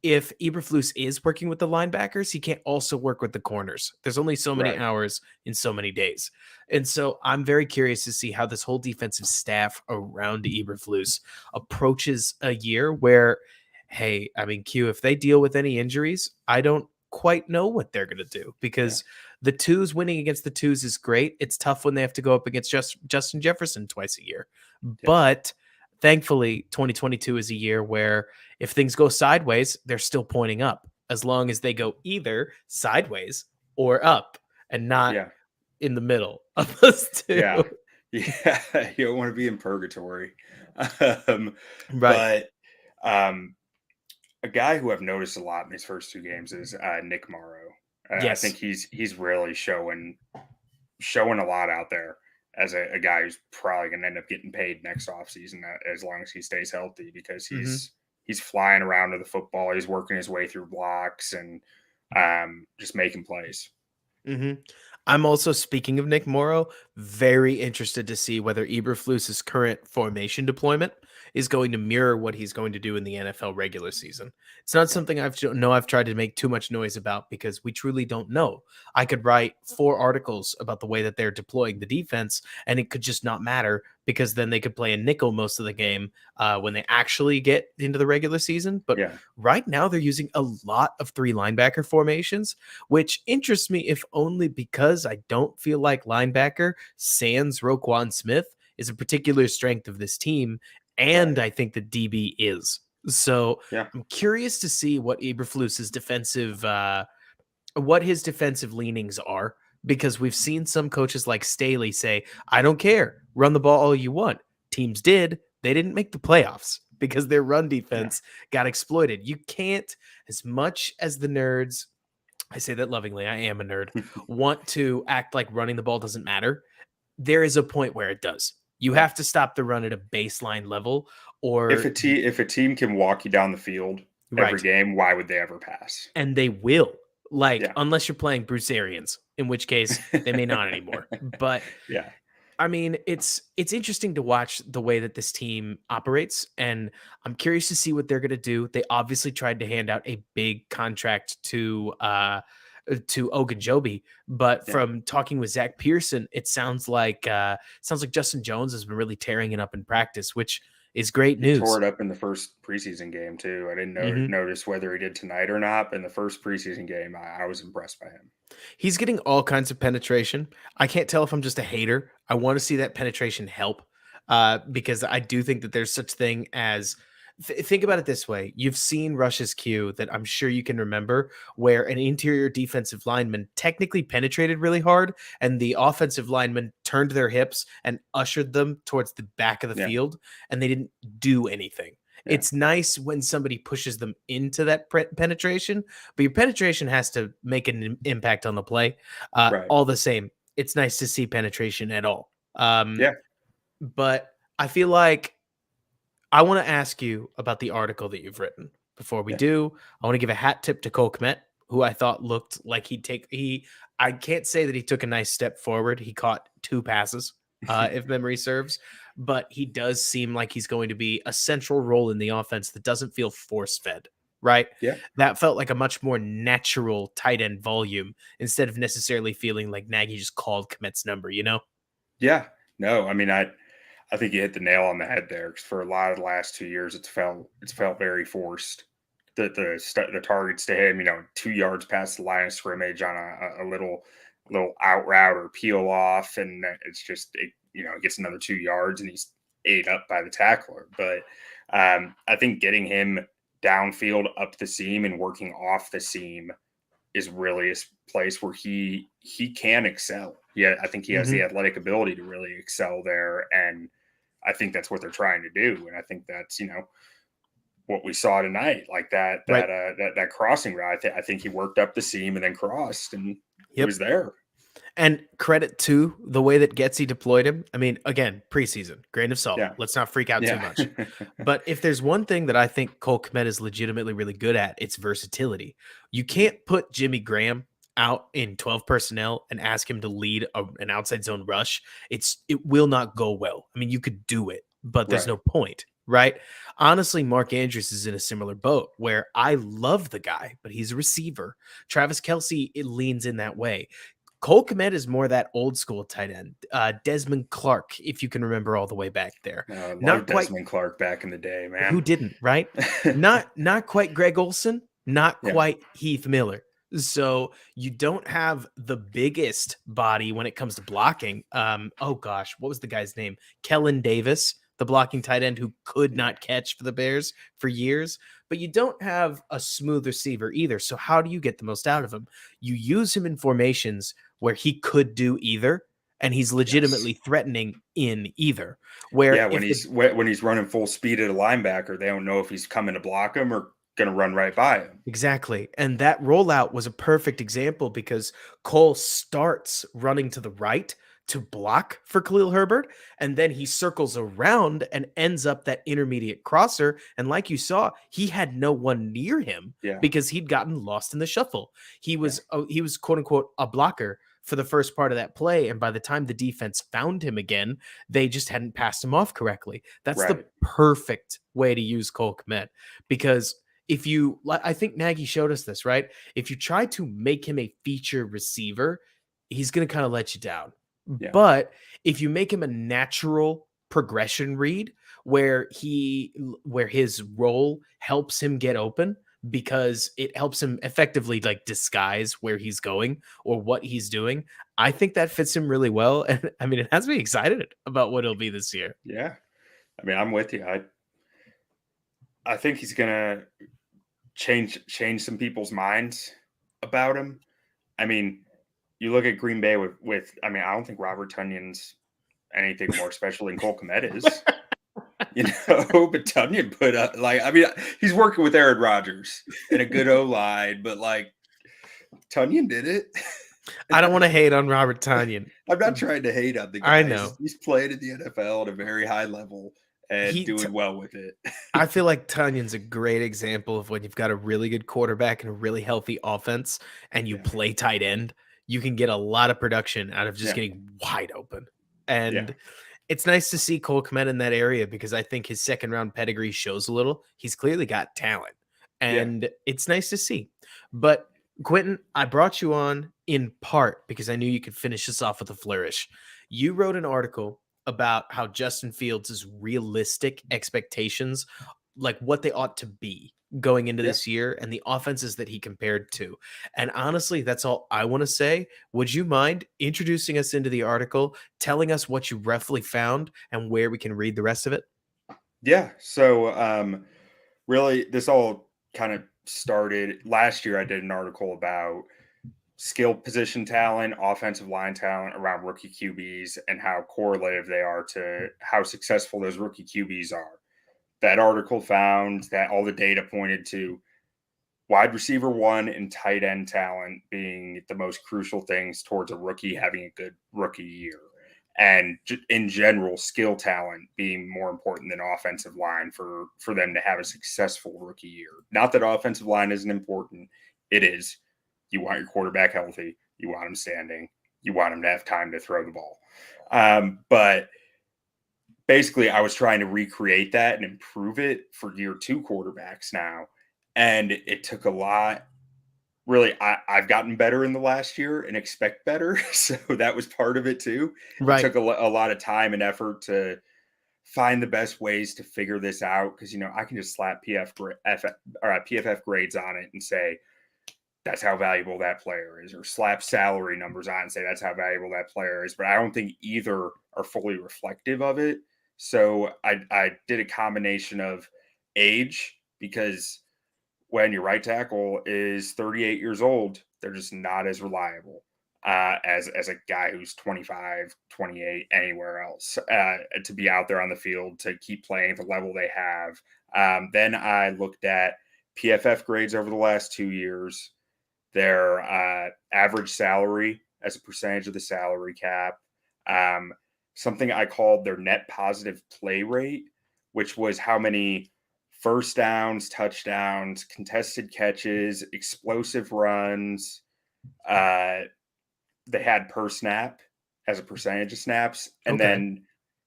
if Eberflus is working with the linebackers, he can't also work with the corners. There's only so many Right. hours in so many days. And so I'm very curious to see how this whole defensive staff around Eberflus approaches a year where, hey, I mean, Q, if they deal with any injuries, I don't quite know what they're going to do, Yeah. because the twos, winning against the twos is great. It's tough when they have to go up against Justin Jefferson twice a year. Yeah. But thankfully, 2022 is a year where if things go sideways, they're still pointing up, as long as they go either sideways or up and not Yeah. in the middle of those two. Yeah. Yeah. You don't want to be in purgatory. Um, Right. but a guy who I've noticed a lot in these first two games is Nick Morrow. I think Yes. he's really showing a lot out there as a guy who's probably going to end up getting paid next offseason as long as he stays healthy, because Hmm. he's flying around to the football. He's working his way through blocks and just making plays. Hmm. I'm also, speaking of Nick Morrow, very interested to see whether Eberflus's current formation deployment is going to mirror what he's going to do in the NFL regular season. It's not Yeah. something I've tried to make too much noise about, because we truly don't know. I could write 4 articles about the way that they're deploying the defense, and it could just not matter, because then they could play a nickel most of the game when they actually get into the regular season. But Yeah. right now, they're using a lot of 3 linebacker formations, which interests me, if only because I don't feel like linebacker sans Roquan Smith is a particular strength of this team, and Right. I think the DB is. So Yeah. I'm curious to see what Eberflus's what his defensive leanings are, because we've seen some coaches like Staley say, "I don't care, run the ball all you want." Teams did; they didn't make the playoffs because their run Yeah. defense got exploited. You can't, as much as the nerds, I say that lovingly, I am a nerd, want to act like running the ball doesn't matter. There is a point where it does. You Right. have to stop the run at a baseline level, If or if a team can walk you down the field every right. game, why would they ever pass? And they will. Like, Yeah. unless you're playing Bruce Arians, in which case they may not anymore. But Yeah. I mean, it's interesting to watch the way that this team operates, and I'm curious to see what they're going to do. They obviously tried to hand out a big contract to Ogunjobi, but Yeah. from talking with Zach Pearson, it sounds like Justin Jones has been really tearing it up in practice, which is great He tore news. it up in the first preseason game too. I didn't Mhm. notice whether he did tonight or not, but in the first preseason game, I was impressed by him. He's getting all kinds of penetration. I can't tell if I'm just a hater. I want to see that penetration help, because I do think that there's such thing as, think about it this way. You've seen rushes, Q, that I'm sure you can remember, where an interior defensive lineman technically penetrated really hard, and the offensive lineman turned their hips and ushered them towards the back of the Yeah. field, and they didn't do anything. Yeah. It's nice when somebody pushes them into that penetration, but your penetration has to make an impact on the play. Right. All the same, it's nice to see penetration at all. Yeah. But I feel like I want to ask you about the article that you've written. Before we Yeah. do, I want to give a hat tip to Kmet, who I thought looked like I can't say that he took a nice step forward. He caught 2 passes, if memory serves, but he does seem like he's going to be a central role in the offense that doesn't feel force fed, right? Yeah. That felt like a much more natural tight end volume, instead of necessarily feeling like Nagy just called Kmet's number, you know? Yeah. No, I mean, I think you hit the nail on the head there, because for a lot of the last 2 years, it's felt very forced. The targets to him, 2 yards past the line of scrimmage on a little out route or peel off, and it's just it gets another 2 yards and he's ate up by the tackler. But I think getting him downfield up the seam and working off the seam is really a place where he can excel. Yeah, I think he has the Hmm. athletic ability to really excel there, and I think that's what they're trying to do. And I think that's what we saw tonight, like Right. that crossing route. I think he worked up the seam and then crossed, and he Yep. was there. And credit to the way that Getsy deployed him. I mean, again, preseason, grain of salt. Yeah. Let's not freak out too Yeah. much. But if there's one thing that I think Cole Kmet is legitimately really good at, it's versatility. You Mhm. can't put Jimmy Graham out in 12 personnel and ask him to lead an outside zone rush. It will not go well. I mean, you could do it, but there's Right. no point, right? Honestly, Mark Andrews is in a similar boat where I love the guy, but he's a receiver. Travis Kelce, it leans in that way. Cole Kmet is more that old school tight end. Desmond Clark, if you can remember all the way back there. I love Not quite Desmond Clark back in the day, who man. didn't, right? Not quite Greg Olson, not Yeah. quite Heath Miller. So you don't have the biggest body when it comes to blocking. Oh gosh, what was the guy's name? Kellen Davis, the blocking tight end who could Yeah. not catch for the Bears for years. But you don't have a smooth receiver either. So how do you get the most out of him? You use him in formations where he could do either, and he's Yes. legitimately threatening in either. Where Yeah, when if the he's running full speed at a linebacker, they don't know if he's coming to block him or gonna run right by him. Exactly. And that rollout was a perfect example because Cole starts running to the right to block for Khalil Herbert, and then he circles around and ends up that intermediate crosser. And like you saw, he had no one near him Yeah. because he'd gotten lost in the shuffle. Yeah. He was quote unquote a blocker for the first part of that play, and by the time the defense found him again, they just hadn't passed him off correctly. That's the Right. perfect way to use Cole Kmet because I think Nagy showed us this, right? If you try to make him a feature receiver, he's going to kind of let you down. Yeah. But if you make him a natural progression read where his role helps him get open because it helps him effectively like disguise where he's going or what he's doing, I think that fits him really well. And I mean, it has me excited about what he'll be this year. Yeah. I mean, I'm with you. I think he's gonna change some people's minds about him. I mean, you look at Green Bay with I mean, I don't think Robert Tunyon's anything more special than Cole Kmet is. You know, but Tunyon put up like I mean, he's working with Aaron Rodgers and a good O line, but like Tunyon did it. I don't want to hate on Robert Tanyan. I'm not trying to hate on the I guy. know. He's played in the NFL at a very high level and He doing well with it. I feel like Tunyon's a great example of when you've got a really good quarterback and a really healthy offense and you Yeah, play tight end, you can get a lot of production out of just yeah, getting wide open. yeah, And it's nice to see Cole Kmet in that area because I think his second round pedigree shows a little. He's clearly got talent, yeah, and it's nice to see. But Quentin, I brought you on in part because I knew you could finish this off with a flourish. You wrote an article about how Justin Fields' realistic expectations, like what they ought to be going into yeah. this year, and the offenses that he compared to. And honestly, that's all I want to say. Would you mind introducing us into the article, telling us what you roughly found and where we can read the rest of it? Yeah. So, really, this all kind of started last year. I did an article about skill position talent, offensive line talent around rookie QBs, and how correlative they are to how successful those rookie QBs are. That article found that all the data pointed to wide receiver one and tight end talent being the most crucial things towards a rookie having a good rookie year. And in general, skill talent being more important than offensive line for them to have a successful rookie year. Not that offensive line isn't important. It is. You want your quarterback healthy. You want him standing. You want him to have time to throw the ball. But basically, I was trying to recreate that and improve it for year two quarterbacks now. And it took a lot. Really, I've gotten better in the last year and expect better. So that was part of it too. It Right. took a lot of time and effort to find the best ways to figure this out because, you know, I can just slap PFF grades on it and say, that's how valuable that player is, or slap salary numbers on and say that's how valuable that player is. But I don't think either are fully reflective of it. So I did a combination of age because when your right tackle is 38 years old, they're just not as reliable as a guy who's 25, 28, anywhere else to be out there on the field to keep playing at the level they have. Then I looked at PFF grades over the last 2 years, their average salary as a percentage of the salary cap. Um, Something I called their net positive play rate, which was how many first downs, touchdowns, contested catches, explosive runs they had per snap as a percentage of snaps, and Okay. then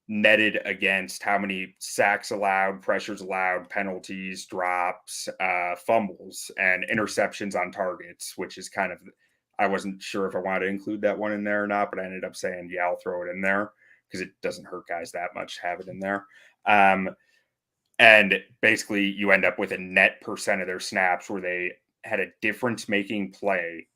netted against how many sacks allowed, pressures allowed, penalties, drops, fumbles, and interceptions on targets, which is kind of, I wasn't sure if I wanted to include that one in there or not, but I ended up saying, yeah, I'll throw it in there because it doesn't hurt guys that much to have it in there. And basically, you end up with a net percent of their snaps where they had a difference making play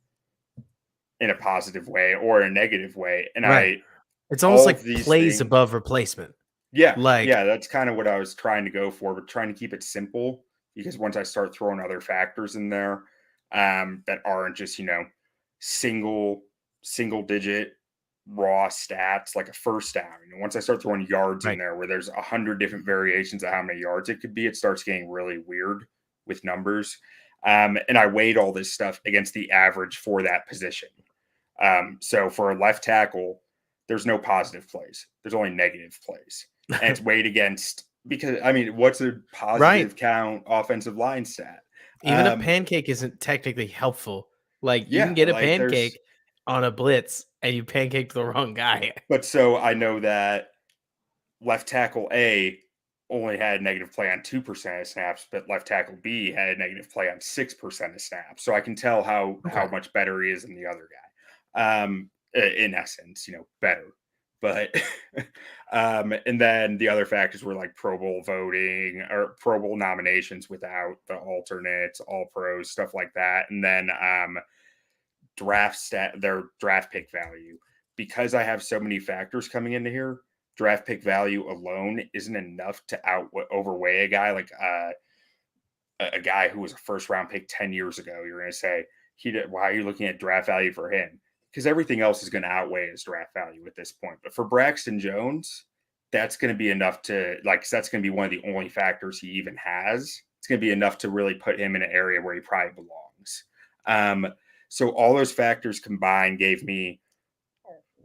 in a positive way or a negative way. And Right. It's almost all of like these plays things, above replacement. yeah, Like, yeah, that's kind of what I was trying to go for, but trying to keep it simple because once I start throwing other factors in there that aren't just, single, single digit raw stats like a first down. Once I start throwing yards in right. there where there's 100 different variations of how many yards it could be, it starts getting really weird with numbers. And I weighed all this stuff against the average for that position. So for a left tackle, there's no positive plays. There's only negative plays. And it's weighed against because what's a Right. positive count offensive line stat? Even a pancake isn't technically helpful. Like, you can Yeah, get a like there's pancake on a blitz and you pancaked the wrong guy. but so I know that left tackle A only had negative play on 2% of snaps, but left tackle B had a negative play on 6% of snaps. So I can tell how Okay. much better he is than the other guy. In essence, better. But and then the other factors were like Pro Bowl voting or Pro Bowl nominations without the alternates, all pros, stuff like that. And then their draft pick value. Because I have so many factors coming into here, draft pick value alone isn't enough to overweigh a guy like a guy who was a first round pick 10 years ago. You're going to say, why are you looking at draft value for him? Because everything else is going to outweigh his draft value at this point. But for Braxton Jones, that's going to be enough to that's going to be one of the only factors he even has. It's going to be enough to really put him in an area where he probably belongs. So all those factors combined gave me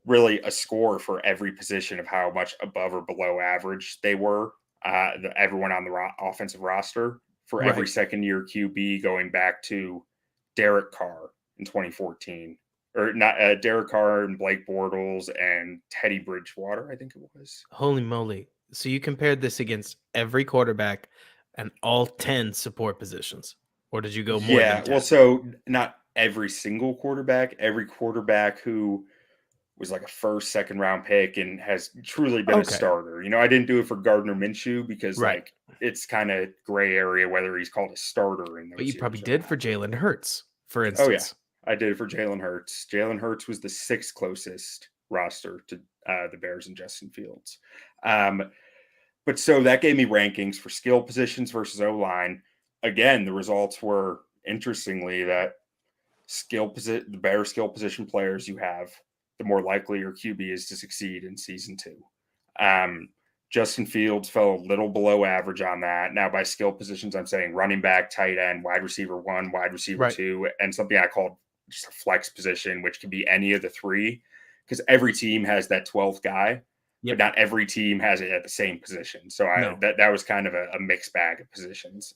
really a score for every position of how much above or below average they were. Everyone on the offensive roster for every Right. second year QB going back to Derek Carr in 2014, or not Derek Carr and Blake Bortles and Teddy Bridgewater, I think it was. Holy moly. So you compared this against every quarterback and all 10 support positions? Or did you go more than Yeah, 10? well, so not every single quarterback, every quarterback who was like a first, second round pick and has truly been a Okay. starter. I didn't do it for Gardner Minshew because Right. it's kind of gray area whether he's called a starter in But you those probably years or did for not. Jalen Hurts, for Oh yeah, instance. I did it for Jalen Hurts. Jalen Hurts was the sixth closest roster to the Bears and Justin Fields. But so that gave me rankings for skill positions versus O line. Again, the results were interestingly that the better skill position players you have, the more likely your QB is to succeed in season 2. Justin Fields fell a little below average on that. Now, by skill positions, I'm saying running back, tight end, wide receiver 1, wide receiver Right. 2, and something I called just a flex position, which can be any of the three, because every team has that 12th guy, but Yep. not every team has it at the same position. So No. that was kind of a mixed bag of positions.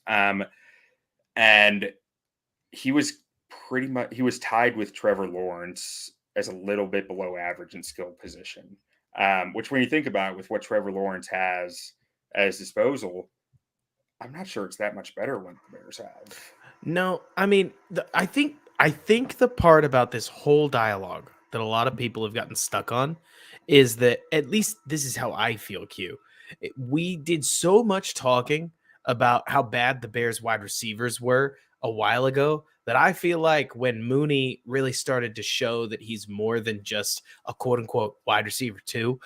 And he was he was tied with Trevor Lawrence as a little bit below average in skill position. Which, when you think about it, with what Trevor Lawrence has at his disposal, I'm not sure it's that much better what the Bears have. No, I mean, I think the part about this whole dialogue that a lot of people have gotten stuck on is that, at least this is how I feel, Q. We did so much talking about how bad the Bears wide receivers were a while ago that I feel like when Mooney really started to show that he's more than just a quote unquote wide receiver too,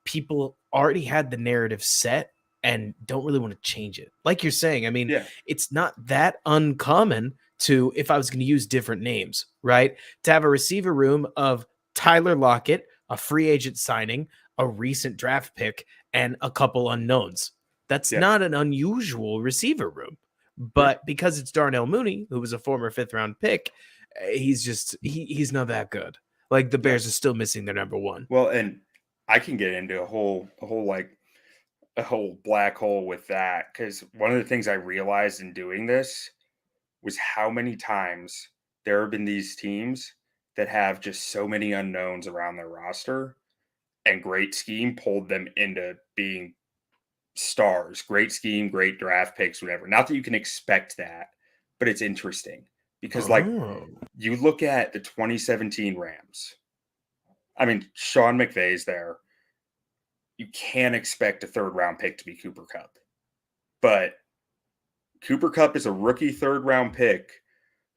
people already had the narrative set and don't really want to change it. Like you're saying, I mean, Yeah, it's not that uncommon to, if I was going to use different names, right? To have a receiver room of Tyler Lockett, a free agent signing, a recent draft pick, and a couple unknowns. That's yeah, not an unusual receiver room. yeah, But because it's Darnell Mooney, who was a former 5th round pick, he's not that good. Like the Yeah. Bears are still missing their number one. Well, and I can get into a whole black hole with that, because one of the things I realized in doing this was how many times there have been these teams that have just so many unknowns around their roster, and great scheme pulled them into being stars. Great scheme, great draft picks, whatever. Not that you can expect that, but it's interesting because, like, Oh. you look at the 2017 Rams. I mean, Sean McVay's there. You can't expect a third round pick to be Cooper Kupp, but Cooper Kupp is a rookie third round pick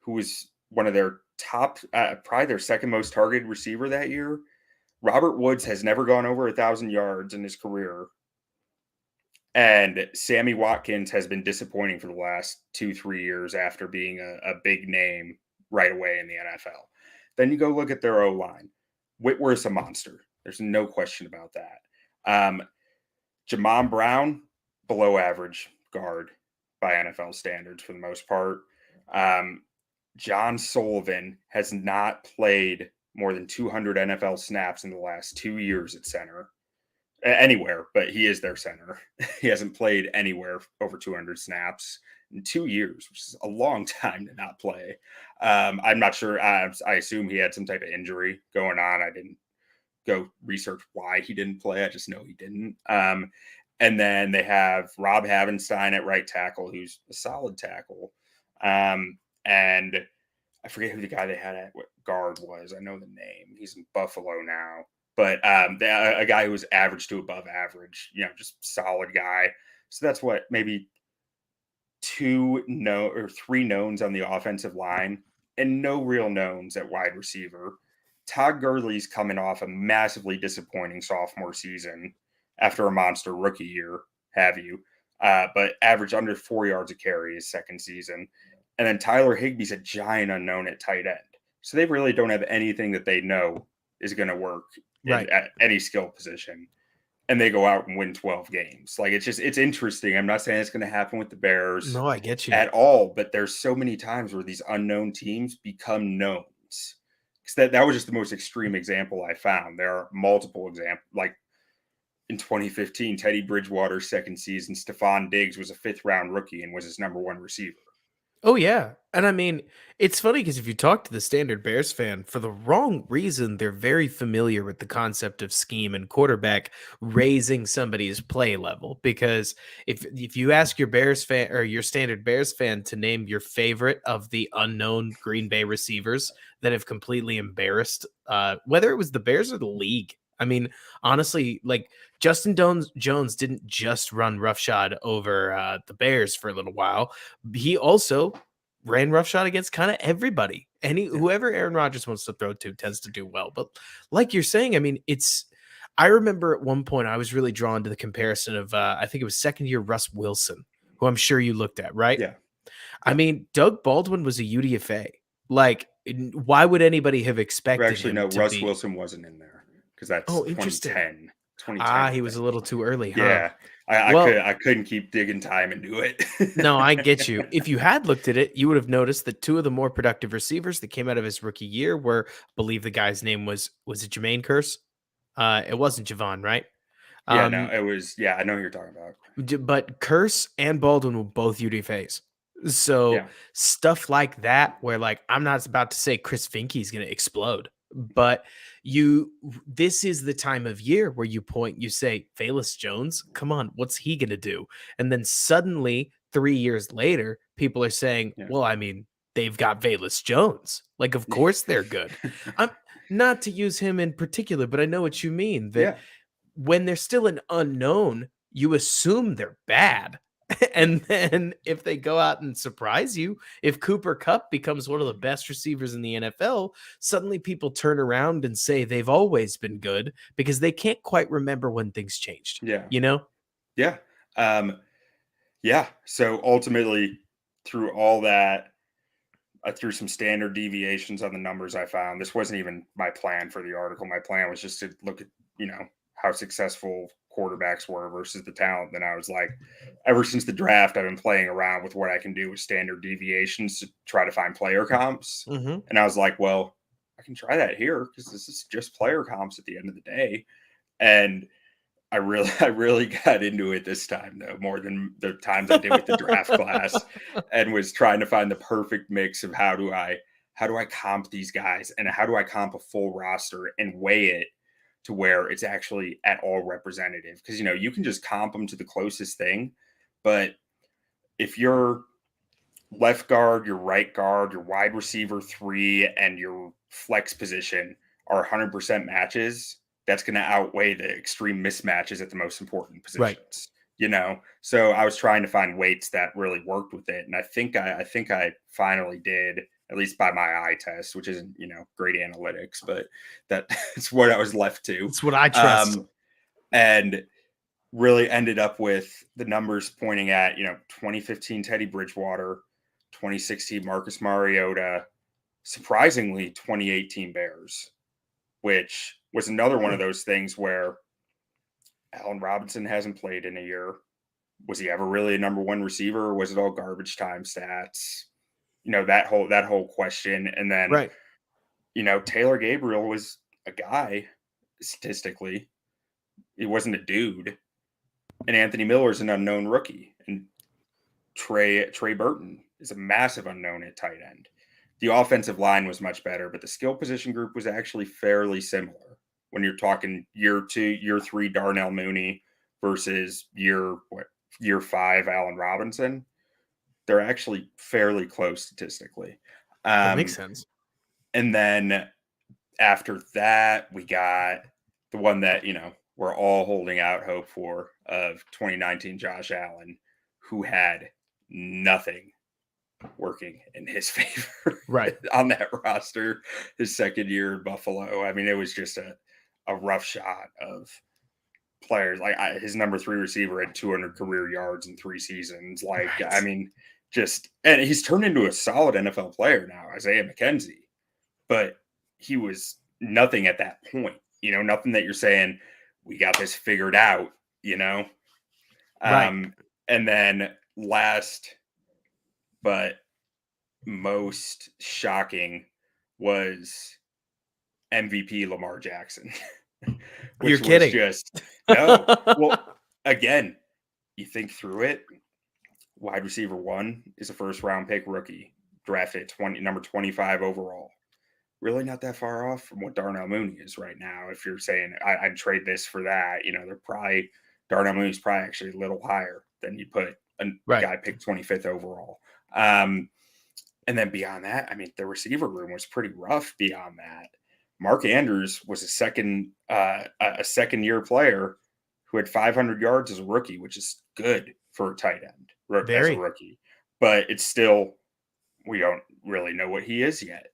who was one of their top, probably their second most targeted receiver that year. Robert Woods has never gone over 1,000 yards in his career. And Sammy Watkins has been disappointing for the last 2-3 years after being a big name right away in the NFL. Then you go look at their O-line. Whitworth's a monster. There's no question about that. Jamon Brown, below average guard by NFL standards for the most part. John Sullivan has not played more than 200 NFL snaps in the last 2 years at center. Anywhere, but he is their center. He hasn't played anywhere over 200 snaps in 2 years, which is a long time to not play. I'm not sure. I assume he had some type of injury going on. I didn't go research why he didn't play. I just know he didn't. And then they have Rob Havenstein at right tackle, who's a solid tackle. And I forget who the guy they had at guard was. I know the name. He's in Buffalo now. But a guy who was average to above average, just solid guy. So that's what, maybe 3 knowns on the offensive line and no real knowns at wide receiver. Todd Gurley's coming off a massively disappointing sophomore season after a monster rookie year, but average under 4 yards a carry his second season. And then Tyler Higbee's a giant unknown at tight end. So they really don't have anything that they know is going to work at any skill position. And they go out and win 12 games. Like, it's interesting. I'm not saying it's going to happen with the Bears. No, I get you. At all, but there's so many times where these unknown teams become knowns. Because that was just the most extreme example I found. There are multiple examples. Like in 2015, Teddy Bridgewater's second season, Stephon Diggs was a 5th-round rookie and was his number 1 receiver. Oh, yeah. And I mean, it's funny because if you talk to the standard Bears fan, for the wrong reason, they're very familiar with the concept of scheme and quarterback raising somebody's play level. Because if you ask your Bears fan or your standard Bears fan to name your favorite of the unknown Green Bay receivers that have completely embarrassed, whether it was the Bears or the league. I mean, honestly, like Justin Jones didn't just run roughshod over the Bears for a little while. He also ran roughshod against kind of everybody. Whoever Aaron Rodgers wants to throw to tends to do well. But like you're saying, I mean, I remember at one point I was really drawn to the comparison of I think it was second year Russ Wilson, who I'm sure you looked at, right? Yeah. I mean, Doug Baldwin was a UDFA. Like, why would anybody have expected Actually, him no, to Russ be? Wilson wasn't in there because that's Interesting. 2010. 2010. He was a little too early, huh? Yeah. I couldn't keep digging time into it. No, I get you. If you had looked at it, you would have noticed that 2 of the more productive receivers that came out of his rookie year were, I believe the guy's name was it Jermaine Kearse? It wasn't Javon, right? Yeah, no, it was. Yeah, I know who you're talking about. But Kearse and Baldwin were both UDFAs. So stuff like that, where like I'm not about to say Chris Finke's going to explode, but this is the time of year where you say Velus Jones, come on, what's he going to do? And then suddenly 3 years later, people are saying, well, I mean, they've got Velus Jones. Like, of course they're good. I'm not to use him in particular, but I know what you mean that when they're still an unknown, you assume they're bad. And then if they go out and surprise you, if Cooper Kupp becomes one of the best receivers in the NFL, suddenly people turn around and say they've always been good because they can't quite remember when things changed. Yeah. Yeah. Yeah. So ultimately, through all that, I threw some standard deviations on the numbers I found. This wasn't even my plan for the article. My plan was just to look at, how successful quarterbacks were versus the talent. Then I was like, ever since the draft, I've been playing around with what I can do with standard deviations to try to find player comps. Mm-hmm. And I was like, well, I can try that here because this is just player comps at the end of the day. And I really got into it this time though, more than the times I did with the draft class, and was trying to find the perfect mix of how do I comp these guys and how do I comp a full roster and weigh it to where it's actually at all representative. Because you can just comp them to the closest thing, but if your left guard, your right guard, your wide receiver 3, and your flex position are 100% matches, that's going to outweigh the extreme mismatches at the most important positions. Right. So I was trying to find weights that really worked with it, and I think I finally did, at least by my eye test, which isn't great analytics, but that's what I was left to. It's what I trust. And really ended up with the numbers pointing at 2015 Teddy Bridgewater, 2016 Marcus Mariota, surprisingly 2018 Bears, which was another one of those things where Allen Robinson hasn't played in a year. Was he ever really a number one receiver, or was it all garbage time stats? That whole question. And then right. Taylor Gabriel was a guy statistically. He wasn't a dude. And Anthony Miller is an unknown rookie. And Trey Burton is a massive unknown at tight end. The offensive line was much better, but the skill position group was actually fairly similar. When you're talking year 2, year 3, Darnell Mooney versus year 5, Allen Robinson, they're actually fairly close statistically. That makes sense. And then after that, we got the one that, we're all holding out hope for, of 2019 Josh Allen, who had nothing working in his favor right on that roster his second year in Buffalo. I mean, it was just a rough shot of players. Like his number 3 receiver had 200 career yards in 3 seasons. Like, right. I mean, and he's turned into a solid NFL player now, Isaiah McKenzie, but he was nothing at that point, nothing that you're saying, we got this figured out, Right. And then last, but most shocking, was MVP Lamar Jackson. Which You're kidding. Just no. Well, again, you think through it. Wide receiver 1 is a first round pick rookie, drafted number 25 overall. Really not that far off from what Darnell Mooney is right now. If you're saying I'd trade this for that, Darnell Mooney's probably actually a little higher than you put a guy picked 25th overall. And then beyond that, I mean, the receiver room was pretty rough beyond that. Mark Andrews was a second year player who had 500 yards as a rookie, which is good for a tight end as a rookie. But it's still, we don't really know what he is yet.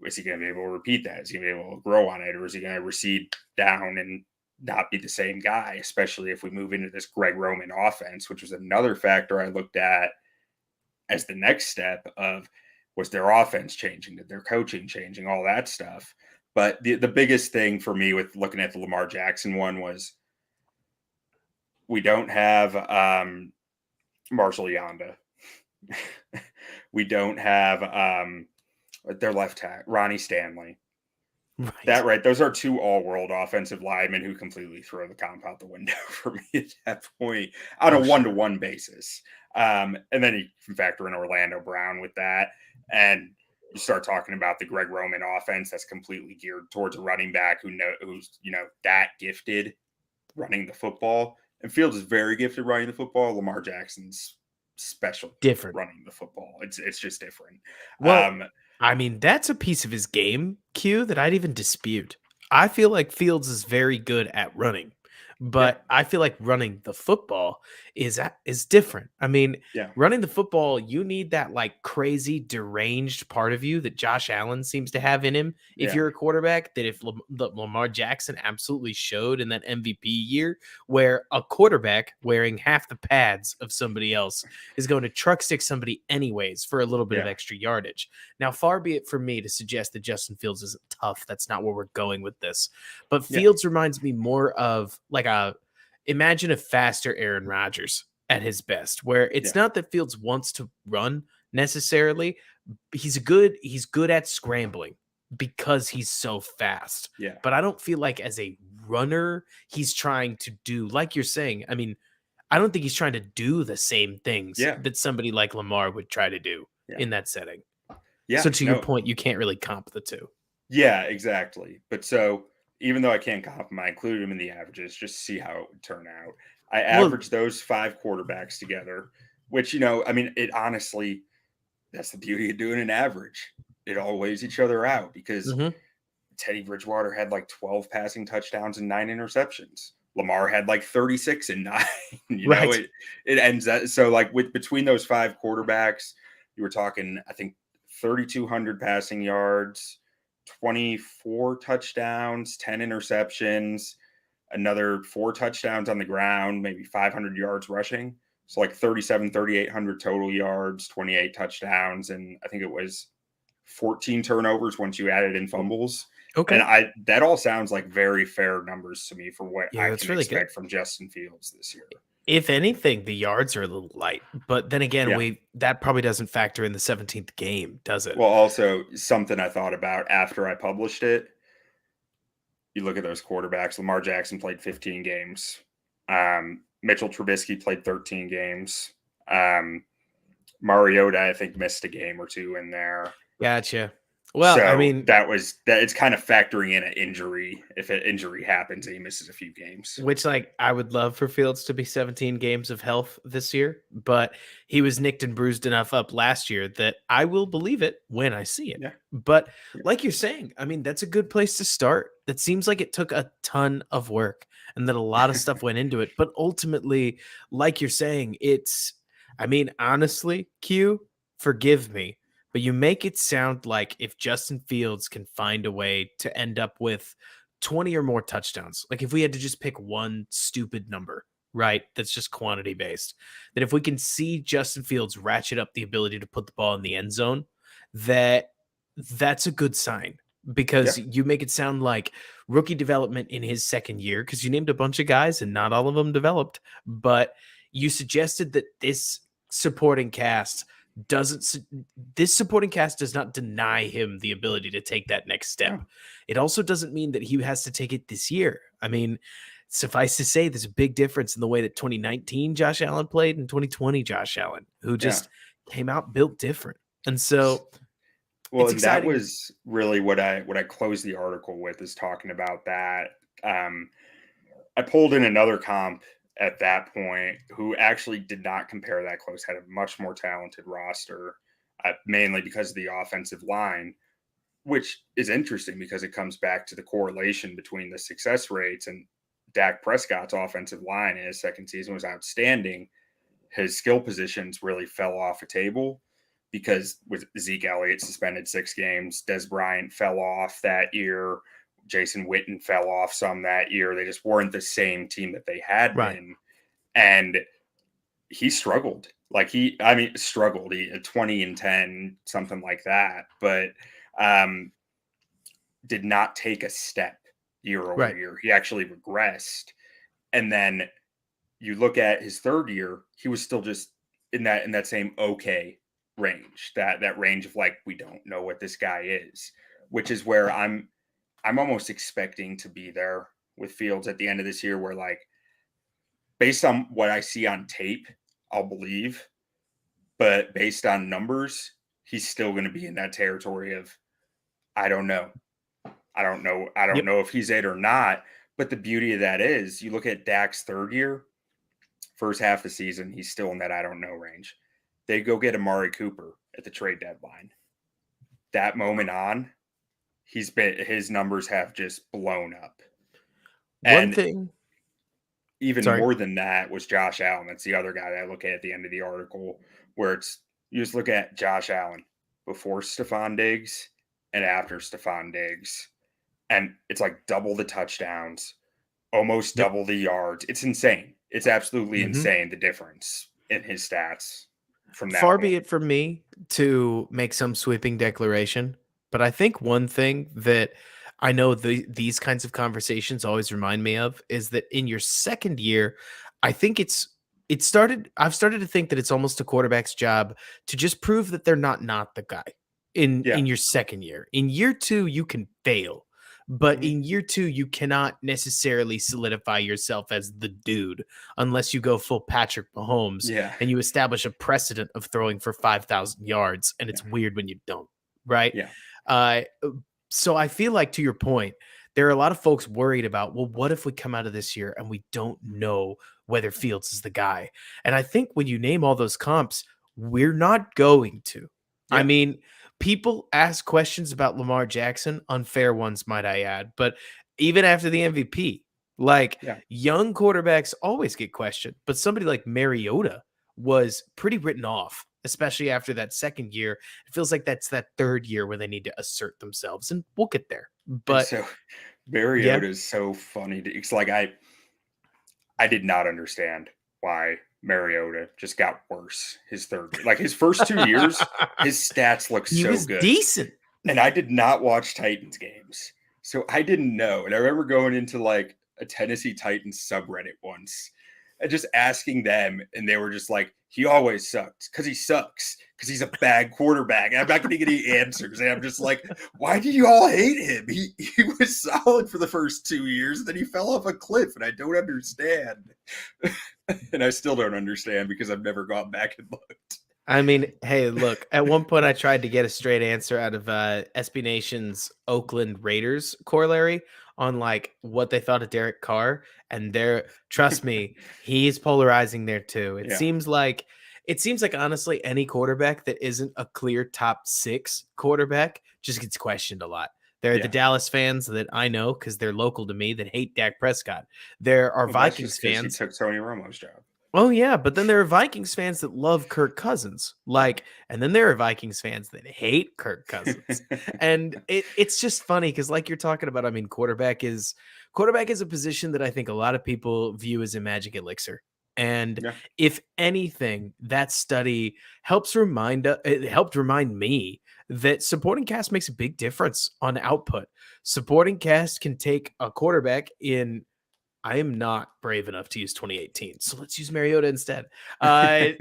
Is he going to be able to repeat that? Is he going to be able to grow on it? Or is he going to recede down and not be the same guy, especially if we move into this Greg Roman offense, which was another factor I looked at as the next step of, was their offense changing? Did their coaching changing? All that stuff. But the biggest thing for me with looking at the Lamar Jackson one was, we don't have Marshall Yanda. We don't have their left tackle, Ronnie Stanley. Right. Those are 2 all-world offensive linemen who completely throw the comp out the window for me at that point on a one-to-one basis. And then you can factor in Orlando Brown with that. And you start talking about the Greg Roman offense that's completely geared towards a running back who's that gifted running the football. And Fields is very gifted running the football. Lamar Jackson's special, different running the football. It's just different. Well, I mean, that's a piece of his game, Q, that I'd even dispute. I feel like Fields is very good at running, but I feel like running the football is different. I mean, running the football, you need that like crazy deranged part of you that Josh Allen seems to have in him. If you're a quarterback, that if Lamar Jackson absolutely showed in that MVP year, where a quarterback wearing half the pads of somebody else is going to truck stick somebody anyways for a little bit of extra yardage. Now, far be it from me to suggest that Justin Fields isn't tough. That's not where we're going with this. But Fields reminds me more of like imagine a faster Aaron Rodgers at his best, where it's not that Fields wants to run necessarily. He's good at scrambling. because he's so fast. Yeah. But I don't feel like as a runner, he's trying to do, like you're saying, I mean, I don't think he's trying to do the same things Yeah. that somebody like Lamar would try to do Yeah. in that setting. So Yeah. to your No. point, you can't really comp the two. Yeah, exactly. But so even though I can't comp him, I included him in the averages just to see how it would turn out. I Well, averaged those 5 quarterbacks together, which, I mean, it honestly, that's the beauty of doing an average. It all weighs each other out because mhm, Teddy Bridgewater had like 12 passing touchdowns and 9 interceptions. Lamar had like 36 and 9. right. It ends that. So like with between those 5 quarterbacks, you were talking, I think 3,200 passing yards, 24 touchdowns, 10 interceptions, another 4 touchdowns on the ground, maybe 500 yards rushing. So like 3,800 total yards, 28 touchdowns, and I think it was 14 turnovers once you added in fumbles. And Okay. that all sounds like very fair numbers to me for what Yeah, I that's can really good. expect from Justin Fields this year. If anything, the yards are a little light, but then again, Yeah. we that probably doesn't factor in the 17th game, does it? Well, also something I thought about after I published it, you look at those quarterbacks. Lamar Jackson played 15 games. Mitchell Trubisky played 13 games. Mariota, I think, missed a game or two in there. Gotcha. Well, I So mean, that it's kind of factoring in an injury. If an injury happens and he misses a few games. which, like, I would love for Fields to be 17 games of health this year, but he was nicked and bruised enough up last year that I will believe it when I see it. Yeah. But Yeah. like you're saying, I mean, that's a good place to start. That seems like it took a ton of work and that a lot of stuff went into it. But ultimately, like you're saying, I mean, honestly, Q, forgive me, but you make it sound like if Justin Fields can find a way to end up with 20 or more touchdowns, like if we had to just pick one stupid number, right? That's just quantity based. That if we can see Justin Fields ratchet up the ability to put the ball in the end zone, that that's a good sign Yeah. because you make it sound like rookie development in his second year because you named a bunch of guys and not all of them developed, but you suggested that supporting cast doesn't this supporting cast does not deny him the ability to take that next step. No. It also doesn't mean that he has to take it this year. I mean, suffice to say, there's a big difference in the way that 2019 Josh Allen played and 2020 Josh Allen, who Yeah. just came out built different. And so Well, it's and that exciting. was really what I closed the article with, is talking about that. I pulled in another comp at that point who actually did not compare that close, had a much more talented roster, mainly because of the offensive line, which is interesting because it comes back to the correlation between the success rates. And Dak Prescott's offensive line in his second season was outstanding. His skill positions really fell off a table because with Zeke Elliott suspended 6 games, Des Bryant fell off that year, Jason Witten fell off some that year. They just weren't the same team that they had Right. been. And he struggled. Struggled. He 20-10, something like that, but did not take a step year over Right. year. He actually regressed. And then you look at his third year, he was still just in that same okay range, that range of like, we don't know what this guy is, which is where I'm almost expecting to be there with Fields at the end of this year, where like, based on what I see on tape, I'll believe, but based on numbers, he's still going to be in that territory of, I don't know. I don't know. I don't Yep. know if he's it or not. But the beauty of that is, you look at Dak's third year, first half of the season, he's still in that I don't know range. They go get Amari Cooper at the trade deadline. That moment on, his numbers have just blown up. One And thing. even Sorry. more than that was Josh Allen. That's the other guy that I look at the end of the article, where it's, you just look at Josh Allen before Stephon Diggs and after Stephon Diggs, and it's like double the touchdowns, almost Yep. double the yards. It's insane. It's absolutely Mhm. insane, the difference in his stats from that Far be point. it from me to make some sweeping declaration, but I think one thing that I know these kinds of conversations always remind me of is that in your second year, I think I've started to think that it's almost a quarterback's job to just prove that they're not the guy. in Yeah. your second year. In year 2, you can fail. But Mhm. in year 2, you cannot necessarily solidify yourself as the dude unless you go full Patrick Mahomes Yeah. and you establish a precedent of throwing for 5,000 yards. And Yeah. it's weird when you don't, right? Yeah. Uh, so I feel like, to your point, there are a lot of folks worried about, well, what if we come out of this year and we don't know whether Fields is the guy? And I think when you name all those comps, we're not going to. I Yeah. mean, people ask questions about Lamar Jackson, unfair ones, might I add. But even after the MVP, like, Yeah. young quarterbacks always get questioned. But somebody like Mariota was pretty written off, especially after that second year. It feels like that's that third year where they need to assert themselves, and we'll get there. And But so yeah. Mariota is so funny. It's like I did not understand why Mariota just got worse his third year. Like his first 2 years, his stats look He so was good. decent. And I did not watch Titans games. So I didn't know. And I remember going into like a Tennessee Titans subreddit once and just asking them, and they were just like, he always sucks because he sucks because he's a bad quarterback. And I'm not getting any answers. And I'm just like, why do you all hate him? He was solid for the first 2 years, and then he fell off a cliff, and I don't understand. And I still don't understand because I've never gone back and looked. I mean, hey, look, at one point I tried to get a straight answer out of SB Nation's Oakland Raiders corollary on like what they thought of Derek Carr. And trust me, he's polarizing there too. Yeah. It seems like honestly, any quarterback that isn't a clear top 6 quarterback just gets questioned a lot. There are the Yeah. Dallas fans that I know because they're local to me that hate Dak Prescott. There are Well, that's just Vikings because he fans. took Tony Romo's job. Oh yeah, but then there are Vikings fans that love Kirk Cousins, and then there are Vikings fans that hate Kirk Cousins, and it's just funny because, like you're talking about, I mean, quarterback is a position that I think a lot of people view as a magic elixir, and Yeah. if anything, that study it helped remind me that supporting cast makes a big difference on output. Supporting cast can take a quarterback in. I am not brave enough to use 2018, so let's use Mariota instead. A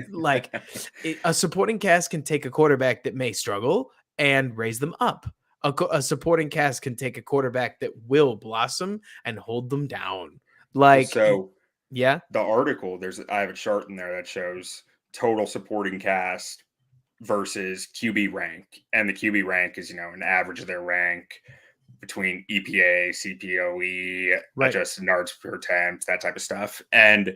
supporting cast can take a quarterback that may struggle and raise them up. A supporting cast can take a quarterback that will blossom and hold them down. Well, Like, so yeah, the article, I have a chart in there that shows total supporting cast versus QB rank. And the QB rank is, an average of their rank between EPA, CPOE, right. adjusted yards per attempt, that type of stuff. And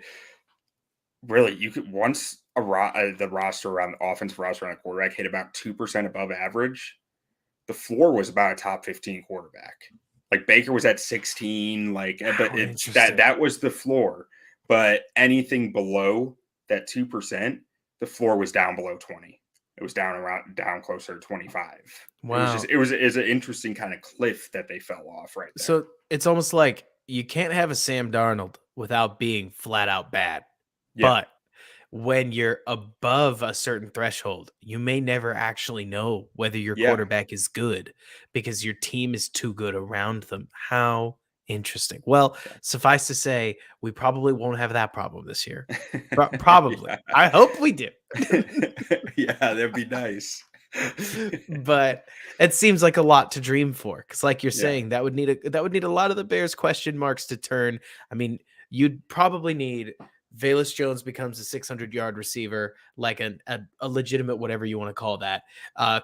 really, you could once the roster around the offensive roster around the quarterback hit about 2% above average, the floor was about a top 15 quarterback. Like Baker was at 16, but How it's interesting. that was the floor. But anything below that 2%, the floor was down below 20. It was down closer to 25. Wow. It was an interesting kind of cliff that they fell off right there. So it's almost like you can't have a Sam Darnold without being flat out bad, Yeah. but when you're above a certain threshold, you may never actually know whether your Yeah. quarterback is good because your team is too good around them. How interesting. Well, Yeah. suffice to say, we probably won't have that problem this year. Probably. Yeah. I hope we do. Yeah, that'd be nice. But it seems like a lot to dream for because, like you're Yeah. saying, that would need a lot of the Bears question marks to turn. I mean, you'd probably need Velus Jones becomes a 600-yard receiver, like a legitimate whatever you want to call that.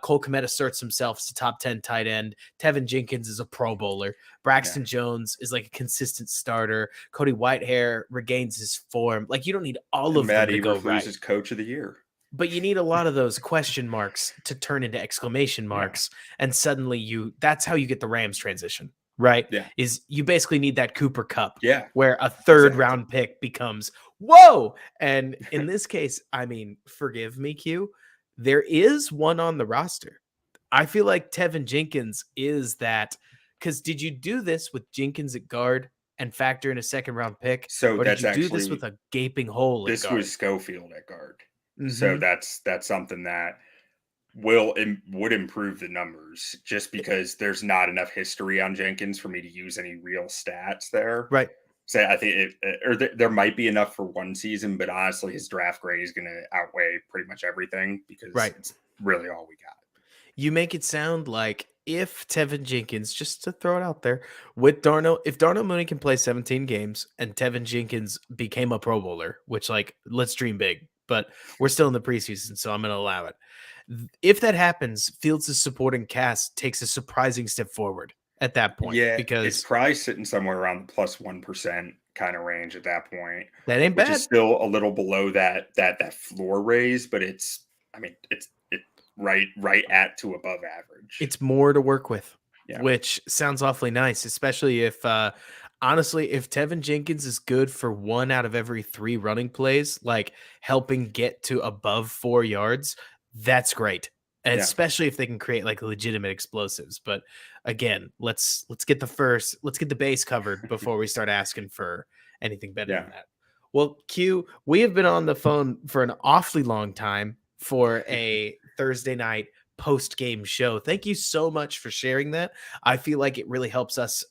Cole Kmet asserts himself as a top 10 tight end. Tevin Jenkins is a Pro Bowler. Yeah. Braxton Jones is like a consistent starter. Cody Whitehair regains his form. Like, you don't need all And of them Matt to go Eberflus right. is coach of the year. But you need a lot of those question marks to turn into exclamation Yeah. marks. And suddenly that's how you get the Rams transition, right? Yeah. Is you basically need that Cooper Cup Yeah. where a third Exactly. round pick becomes, whoa. And in this case, I mean, forgive me, Q, there is one on the roster. I feel like Tevin Jenkins is that. Because did you do this with Jenkins at guard and factor in a second round pick? So Or did that's you do this actually with a gaping hole at this was guard? Schofield at guard. So Mm-hmm. that's something that would improve the numbers just because there's not enough history on Jenkins for me to use any real stats there. Right. So I think there might be enough for one season, but honestly, his draft grade is going to outweigh pretty much everything because Right. it's really all we got. You make it sound like if Tevin Jenkins, just to throw it out there, with Darnell, if Darnell Mooney can play 17 games and Tevin Jenkins became a Pro Bowler, which, like, let's dream big, but we're still in the preseason, so I'm going to allow it. If that happens, Fields' supporting cast takes a surprising step forward at that point Yeah, it's because probably sitting somewhere around the plus 1% kind of range at that point, that ain't which is bad. still a little below that floor raise, but I mean, it's right at to above average. It's more to work with, Yeah, which sounds awfully nice, especially if honestly, if Tevin Jenkins is good for 1 out of every 3 running plays, like helping get to above 4 yards, that's great. yeah, Especially if they can create like legitimate explosives. But again, let's get the base covered before we start asking for anything better yeah. than that. Well, Q, we have been on the phone for an awfully long time for a Thursday night post game show. Thank you so much for sharing that. I feel like it really helps us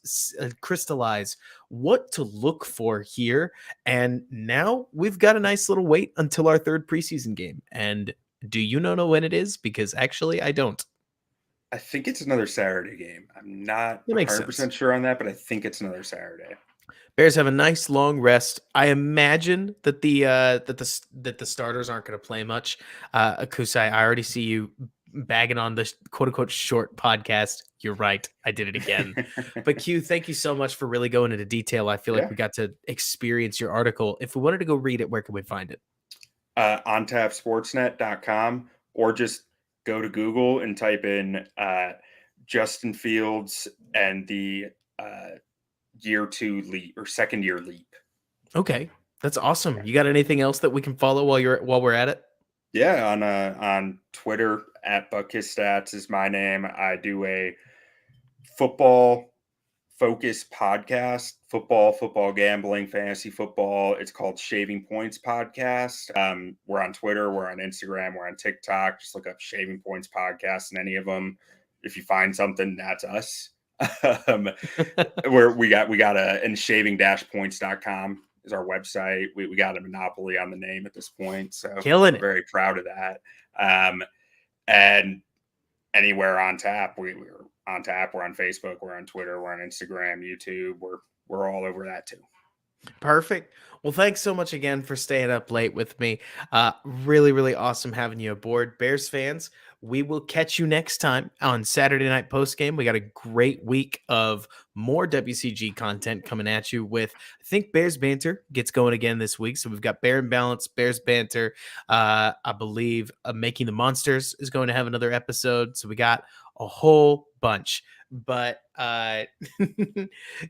crystallize what to look for here. And now we've got a nice little wait until our third preseason game. And do you know when it is? Because actually, I don't. I think it's another Saturday game. I'm not It makes sense. 100% sure on that, but I think it's another Saturday. Bears have a nice long rest. I imagine that the starters aren't going to play much. Akusai, I already see you bagging on the quote unquote short podcast. You're right. I did it again. But Q, thank you so much for really going into detail. I feel like Yeah. we got to experience your article. If we wanted to go read it, where can we find it? OnTapSportsNet.com, or just go to Google and type in Justin Fields and the year 2 leap or second year leap. Okay, that's awesome. You got anything else that we can follow while we're at it? Yeah, on Twitter at BuckHisStats is my name. I do a football focused podcast, football gambling, fantasy football. It's called Shaving Points Podcast. We're on Twitter, we're on Instagram, we're on TikTok. Just look up Shaving Points Podcast in any of them. If you find something, that's us. Where we got and shaving-points.com is our website. We got a monopoly on the name at this point, so Killing we're it. very proud of that. And anywhere on tap, we're on tap. We're on Facebook, we're on Twitter, we're on Instagram, YouTube. We're all over that too. Perfect. Well, thanks so much again for staying up late with me. Really, really awesome having you aboard. Bears fans, we will catch you next time on Saturday Night Postgame. We got a great week of more WCG content coming at you with, I think, Bears Banter gets going again this week. So we've got Bear and Balance, Bears Banter. I believe Making the Monsters is going to have another episode. So we got a whole bunch. But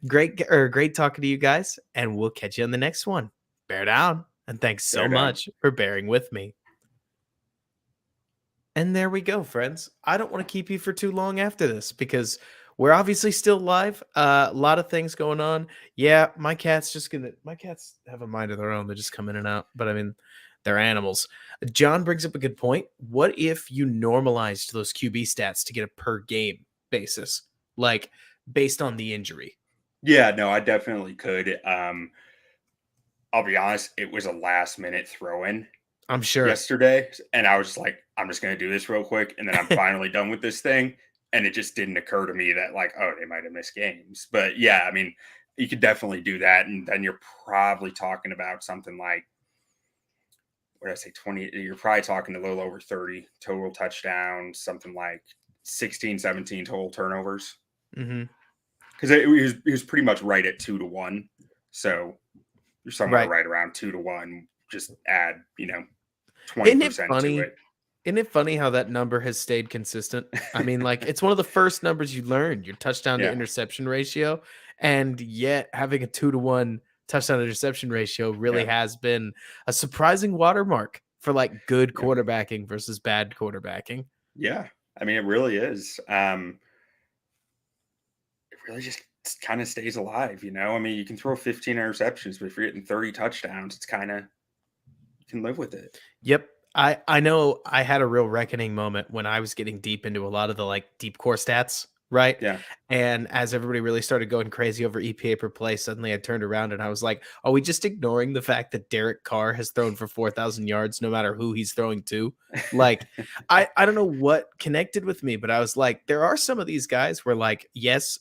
great talking to you guys, and we'll catch you on the next one. Bear down, and thanks so Bear down. much for bearing with me. And there we go, friends. I don't want to keep you for too long after this because we're obviously still live. A lot of things going on. Yeah, my cats have a mind of their own. They just come in and out. But I mean, they're animals. John brings up a good point. What if you normalized those QB stats to get a per game basis, like based on the injury? Yeah, no, I definitely could. I'll be honest, it was a last minute throw in I'm sure. yesterday, and I was just like, I'm just going to do this real quick, and then I'm finally done with this thing. And it just didn't occur to me that, like, oh, they might have missed games. But yeah, I mean, you could definitely do that, and then you're probably talking about something like, what did I say, 20? You're probably talking a little over 30 total touchdowns, something like 16, 17 total turnovers. Mm-hmm. Because he was pretty much right at 2-1, so you're somewhere right around 2-1. Just add 20% to it. Isn't it funny how that number has stayed consistent? I mean, like, it's one of the first numbers you learn, your touchdown to interception ratio, and yet having a 2-1 touchdown to interception ratio really has been a surprising watermark for like good quarterbacking versus bad quarterbacking. Yeah, I mean, it really is. It really just kind of stays alive, I mean, you can throw 15 interceptions, but if you're getting 30 touchdowns, it's kind of, you can live with it. Yep. I know I had a real reckoning moment when I was getting deep into a lot of the like deep core stats right? Yeah. And as everybody really started going crazy over EPA per play, suddenly I turned around and I was like, are we just ignoring the fact that Derek Carr has thrown for 4,000 yards no matter who he's throwing to? Like, I don't know what connected with me, but I was like, there are some of these guys where, like, yes,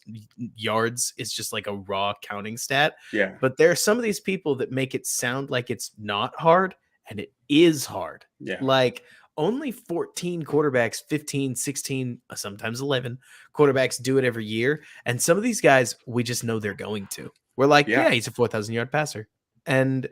yards is just like a raw counting stat, Yeah. but there are some of these people that make it sound like it's not hard, and it is hard. Yeah. Like, only 14 quarterbacks, 15, 16, sometimes 11 quarterbacks do it every year. And some of these guys, we just know they're going to. We're like, Yeah. yeah, he's a 4,000 yard passer. And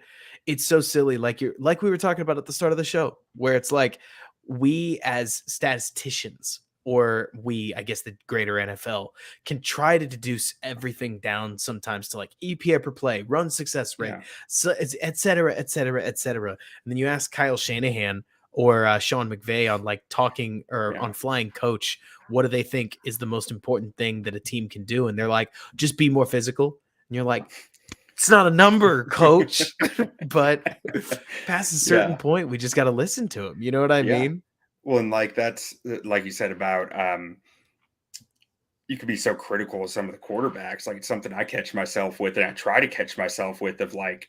it's so silly. Like we were talking about at the start of the show, where it's like we as statisticians, or we, I guess the greater NFL, can try to deduce everything down sometimes to like EPA per play, run success rate, Yeah. so et cetera, et cetera, et cetera. And then you ask Kyle Shanahan or Sean McVay on like talking or Yeah. on Flying Coach, what do they think is the most important thing that a team can do? And they're like, just be more physical. And you're like, it's not a number, coach. But past a certain Yeah. point, we just got to listen to him. You know what I Yeah. mean? Well, and like that's like you said about you could be so critical of some of the quarterbacks. Like it's something I catch myself with, and I try to catch myself with of like,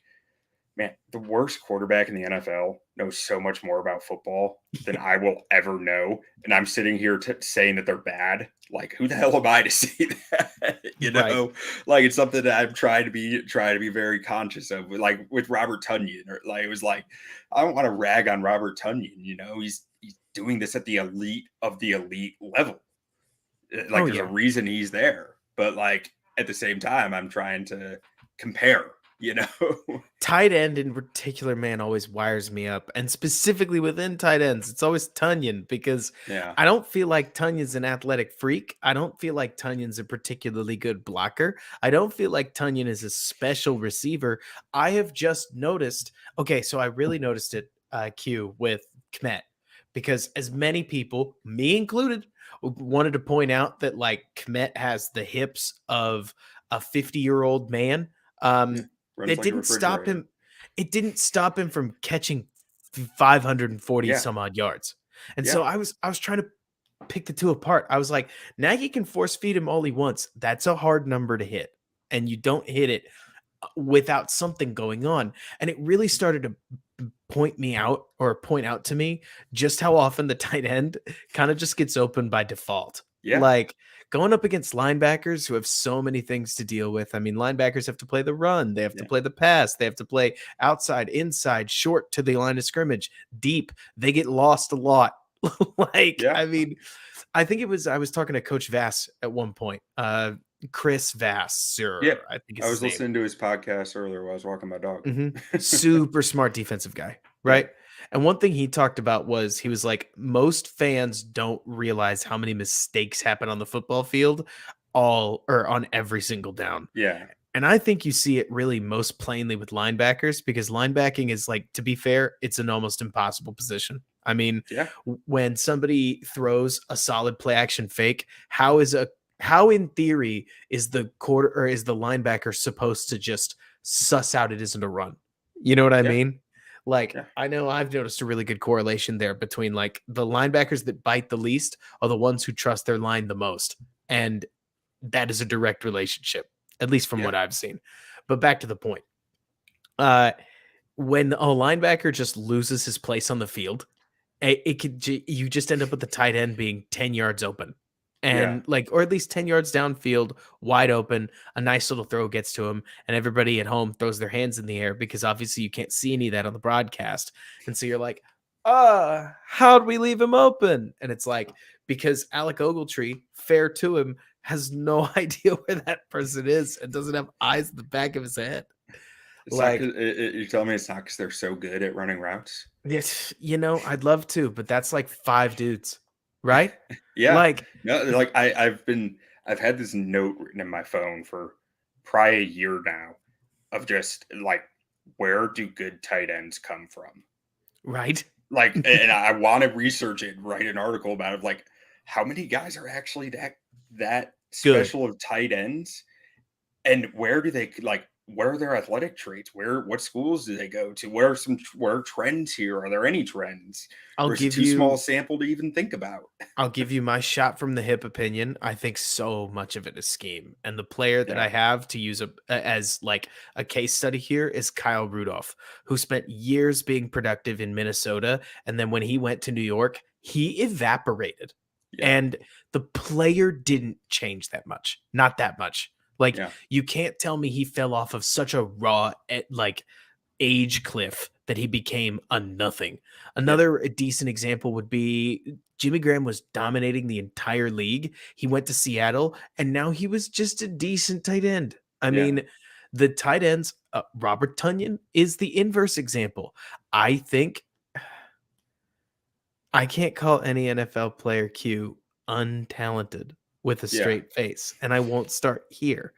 man, the worst quarterback in the NFL knows so much more about football than I will ever know. And I'm sitting here saying that they're bad. Like, who the hell am I to say that? You Right. know, like it's something that I'm trying to be very conscious of. Like with Robert Tunyon, or like it was like, I don't want to rag on Robert Tunyon. You know, he's doing this at the elite of the elite level. Like Oh, there's a yeah. reason he's there, but like at the same time, I'm trying to compare. You know. Tight end in particular, man, always wires me up. And specifically within tight ends, it's always Tunyon, because Yeah. I don't feel like Tunyon's an athletic freak. I don't feel like Tunyon's a particularly good blocker. I don't feel like Tunyon is a special receiver. I have just noticed, okay, so I really noticed it, Q, with Kmet, because as many people, me included, wanted to point out that like Kmet has the hips of a 50-year-old man. Yeah. Runs It like a didn't stop refrigerator. him. It didn't stop him from catching 540 Yeah. some odd yards. And so Yeah. I was trying to pick the two apart. I was like, Nagy can force feed him all he wants. That's a hard number to hit. And you don't hit it without something going on. And it really started to point out to me just how often the tight end kind of just gets open by default. Yeah. Like going up against linebackers who have so many things to deal with. I mean, linebackers have to play the run, they have to Yeah. play the pass, they have to play outside, inside, short to the line of scrimmage, deep. They get lost a lot. Like, Yeah. I mean, I think I was talking to Coach Vass at one point. Chris Yeah. Vassar, I think is I his was name. listening to his podcast earlier while I was walking my dog. Super smart defensive guy, Yeah. right? And one thing he talked about was he was like, most fans don't realize how many mistakes happen on the football field all or on every single down. Yeah. And I think you see it really most plainly with linebackers, because linebacking is, like, to be fair, it's an almost impossible position. I mean, Yeah. when somebody throws a solid play action fake, how in theory is the quarter or is the linebacker supposed to just suss out it isn't a run? You know what I Yeah. mean? Like, Yeah. I know I've noticed a really good correlation there between like the linebackers that bite the least are the ones who trust their line the most. And that is a direct relationship, at least from Yeah. what I've seen. But back to the point. Uh, when a linebacker just loses his place on the field, you just end up with the tight end being 10 yards open, Yeah. and like, or at least 10 yards downfield, wide open. A nice little throw gets to him, and everybody at home throws their hands in the air because obviously you can't see any of that on the broadcast. And so you're like, how'd we leave him open? And it's like, because Alec Ogletree, fair to him, has no idea where that person is and doesn't have eyes in the back of his head. It's Like, not. You're telling me it's not because they're so good at running routes. yes, I'd love to, but that's like 5 dudes, right? Yeah. Like, No. Like I've had this note written in my phone for probably a year now of just like, where do good tight ends come from? right? Like, and I want to research it, write an article about it. Like, how many guys are actually that Good. special of tight ends, and where do they like? what are their athletic traits? What schools do they go to? What are trends here? Are there any trends? I'll Or is it give too small a you sample to even think about? I'll give you my shot from the hip opinion. I think so much of it is scheme. And the player that Yeah. I have to use as like a case study here is Kyle Rudolph, who spent years being productive in Minnesota. And then when he went to New York, he evaporated. Yeah. And the player didn't change that much. Not that much. Like, Yeah. you can't tell me he fell off of such a raw, like, age cliff that he became a nothing. Yeah. Another decent example would be Jimmy Graham was dominating the entire league. He went to Seattle and now he was just a decent tight end. I Yeah. mean, the tight ends, Robert Tunyon is the inverse example. I think I can't call any NFL player Q untalented with a Yeah. straight face, and I won't start here.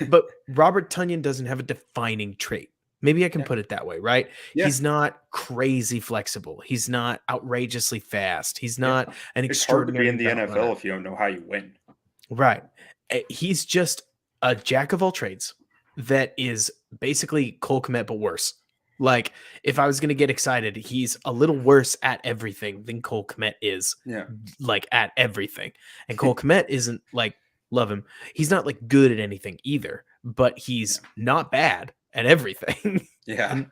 But Robert Tunyon doesn't have a defining trait. Maybe I can Yeah. put it that way, right? Yeah. He's not crazy flexible. He's not outrageously fast. He's Yeah. not an It's hard to be extraordinary in the route NFL runner. if you don't know how you win. Right. He's just a jack of all trades that is basically Cole Kmet, but worse. Like, if I was going to get excited, he's a little worse at everything than Cole Kmet is, Yeah. like, at everything. And Cole Kmet isn't like, love him. He's not like good at anything either, but he's Yeah. not bad at everything. Yeah. and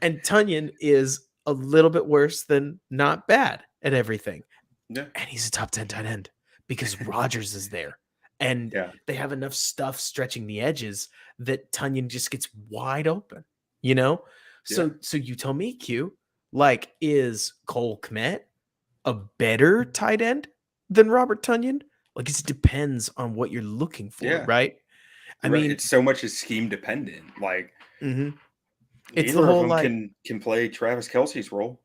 and Tunyon is a little bit worse than not bad at everything. Yeah. And he's a top 10 tight end because Rodgers is there. And Yeah. they have enough stuff stretching the edges that Tunyon just gets wide open, you know? Yeah. So you tell me, Q, like, is Cole Kmet a better tight end than Robert Tunyon? Like, it depends on what you're looking for, Yeah. right? I You're right. mean, It's so much is scheme dependent. Like mhm. It's the neither of whole them like can play Travis Kelsey's role.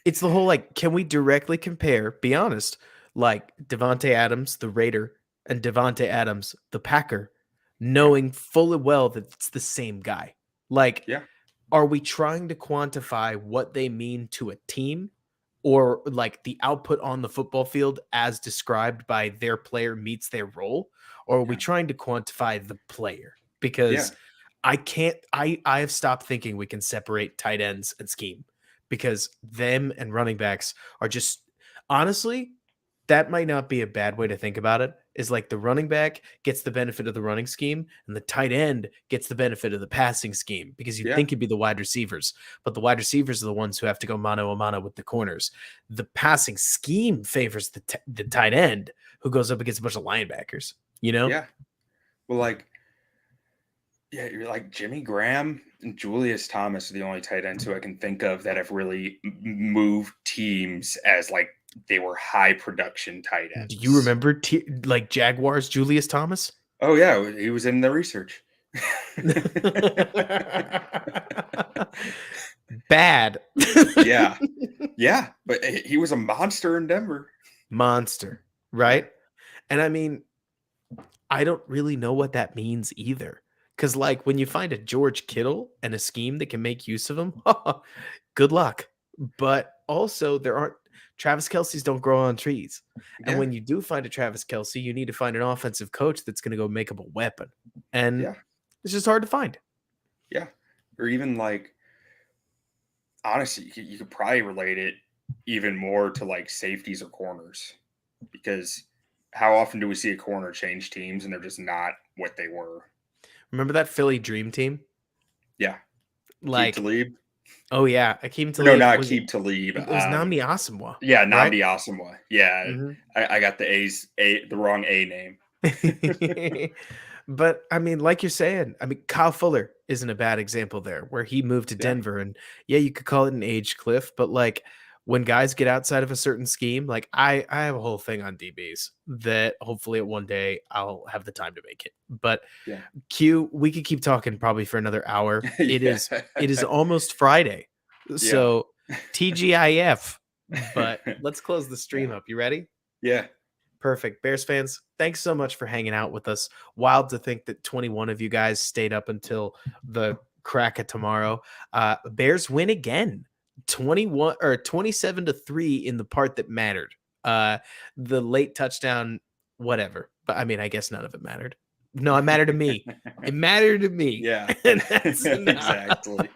It's the whole like, can we directly compare, be honest, like Devontae Adams, the Raider, and Devontae Adams, the Packer, Yeah. knowing fully well that it's the same guy? Like, Yeah. are we trying to quantify what they mean to a team or like the output on the football field as described by their player meets their role? Or are we Yeah. trying to quantify the player? Yeah. Because I have stopped thinking we can separate tight ends and scheme because them and running backs are just honestly, that might not be a bad way to think about it. Is like the running back gets the benefit of the running scheme and the tight end gets the benefit of the passing scheme because you'd Yeah. think it'd be the wide receivers, but the wide receivers are the ones who have to go mano a mano with the corners. The passing scheme favors the tight end who goes up against a bunch of linebackers, you know? Yeah. Well, like, yeah, you're like Jimmy Graham and Julius Thomas are the only tight ends who I can think of that have really moved teams as like they were high production tight Do you ends. remember like Jaguars Julius Thomas? Oh yeah, he was in the research. Bad. Yeah. Yeah, but he was a monster in Denver. Monster, Yeah. right? And I mean, I don't really know what that means either. Because, like, when you find a George Kittle and a scheme that can make use of him, good luck. But also, there aren't Travis Kelsey's don't grow on trees. And Yeah. when you do find a Travis Kelsey, you need to find an offensive coach that's going to go make up a weapon. And Yeah. it's just hard to find. Yeah. Or even like honestly, you could probably relate it even more to like safeties or corners because how often do we see a corner change teams and they're just not what they were? Remember that Philly Dream Team? Yeah. Keep Like, Talib. oh yeah, Akeem No, Talib not was Keep Talib. it was Namdi Asamoah, Yeah, right? Namdi Asamoah. Yeah. Mhm. I got the wrong A name. But I mean, like you're saying, I mean, Kyle Fuller isn't a bad example there, where he moved to Yeah. Denver, and yeah, you could call it an age cliff, but like when guys get outside of a certain scheme, like I have a whole thing on DBs that hopefully at one day I'll have the time to make it. But Yeah. Q, we could keep talking probably for another hour. It Yeah. is almost Friday, Yeah. so TGIF. But let's close the stream up. You ready? Yeah. Perfect. Bears fans, thanks so much for hanging out with us. Wild to think that 21 of you guys stayed up until the crack of tomorrow. Bears win again. 21 or 27-3 in the part that mattered. The late touchdown, whatever. But I mean, I guess none of it mattered. No, it mattered to me. It mattered to me. Yeah, And that's enough. exactly.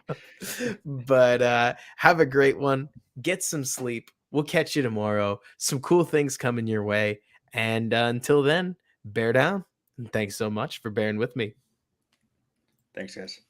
But have a great one. Get some sleep. We'll catch you tomorrow. Some cool things coming your way. And until then, bear down. And thanks so much for bearing with me. Thanks, guys.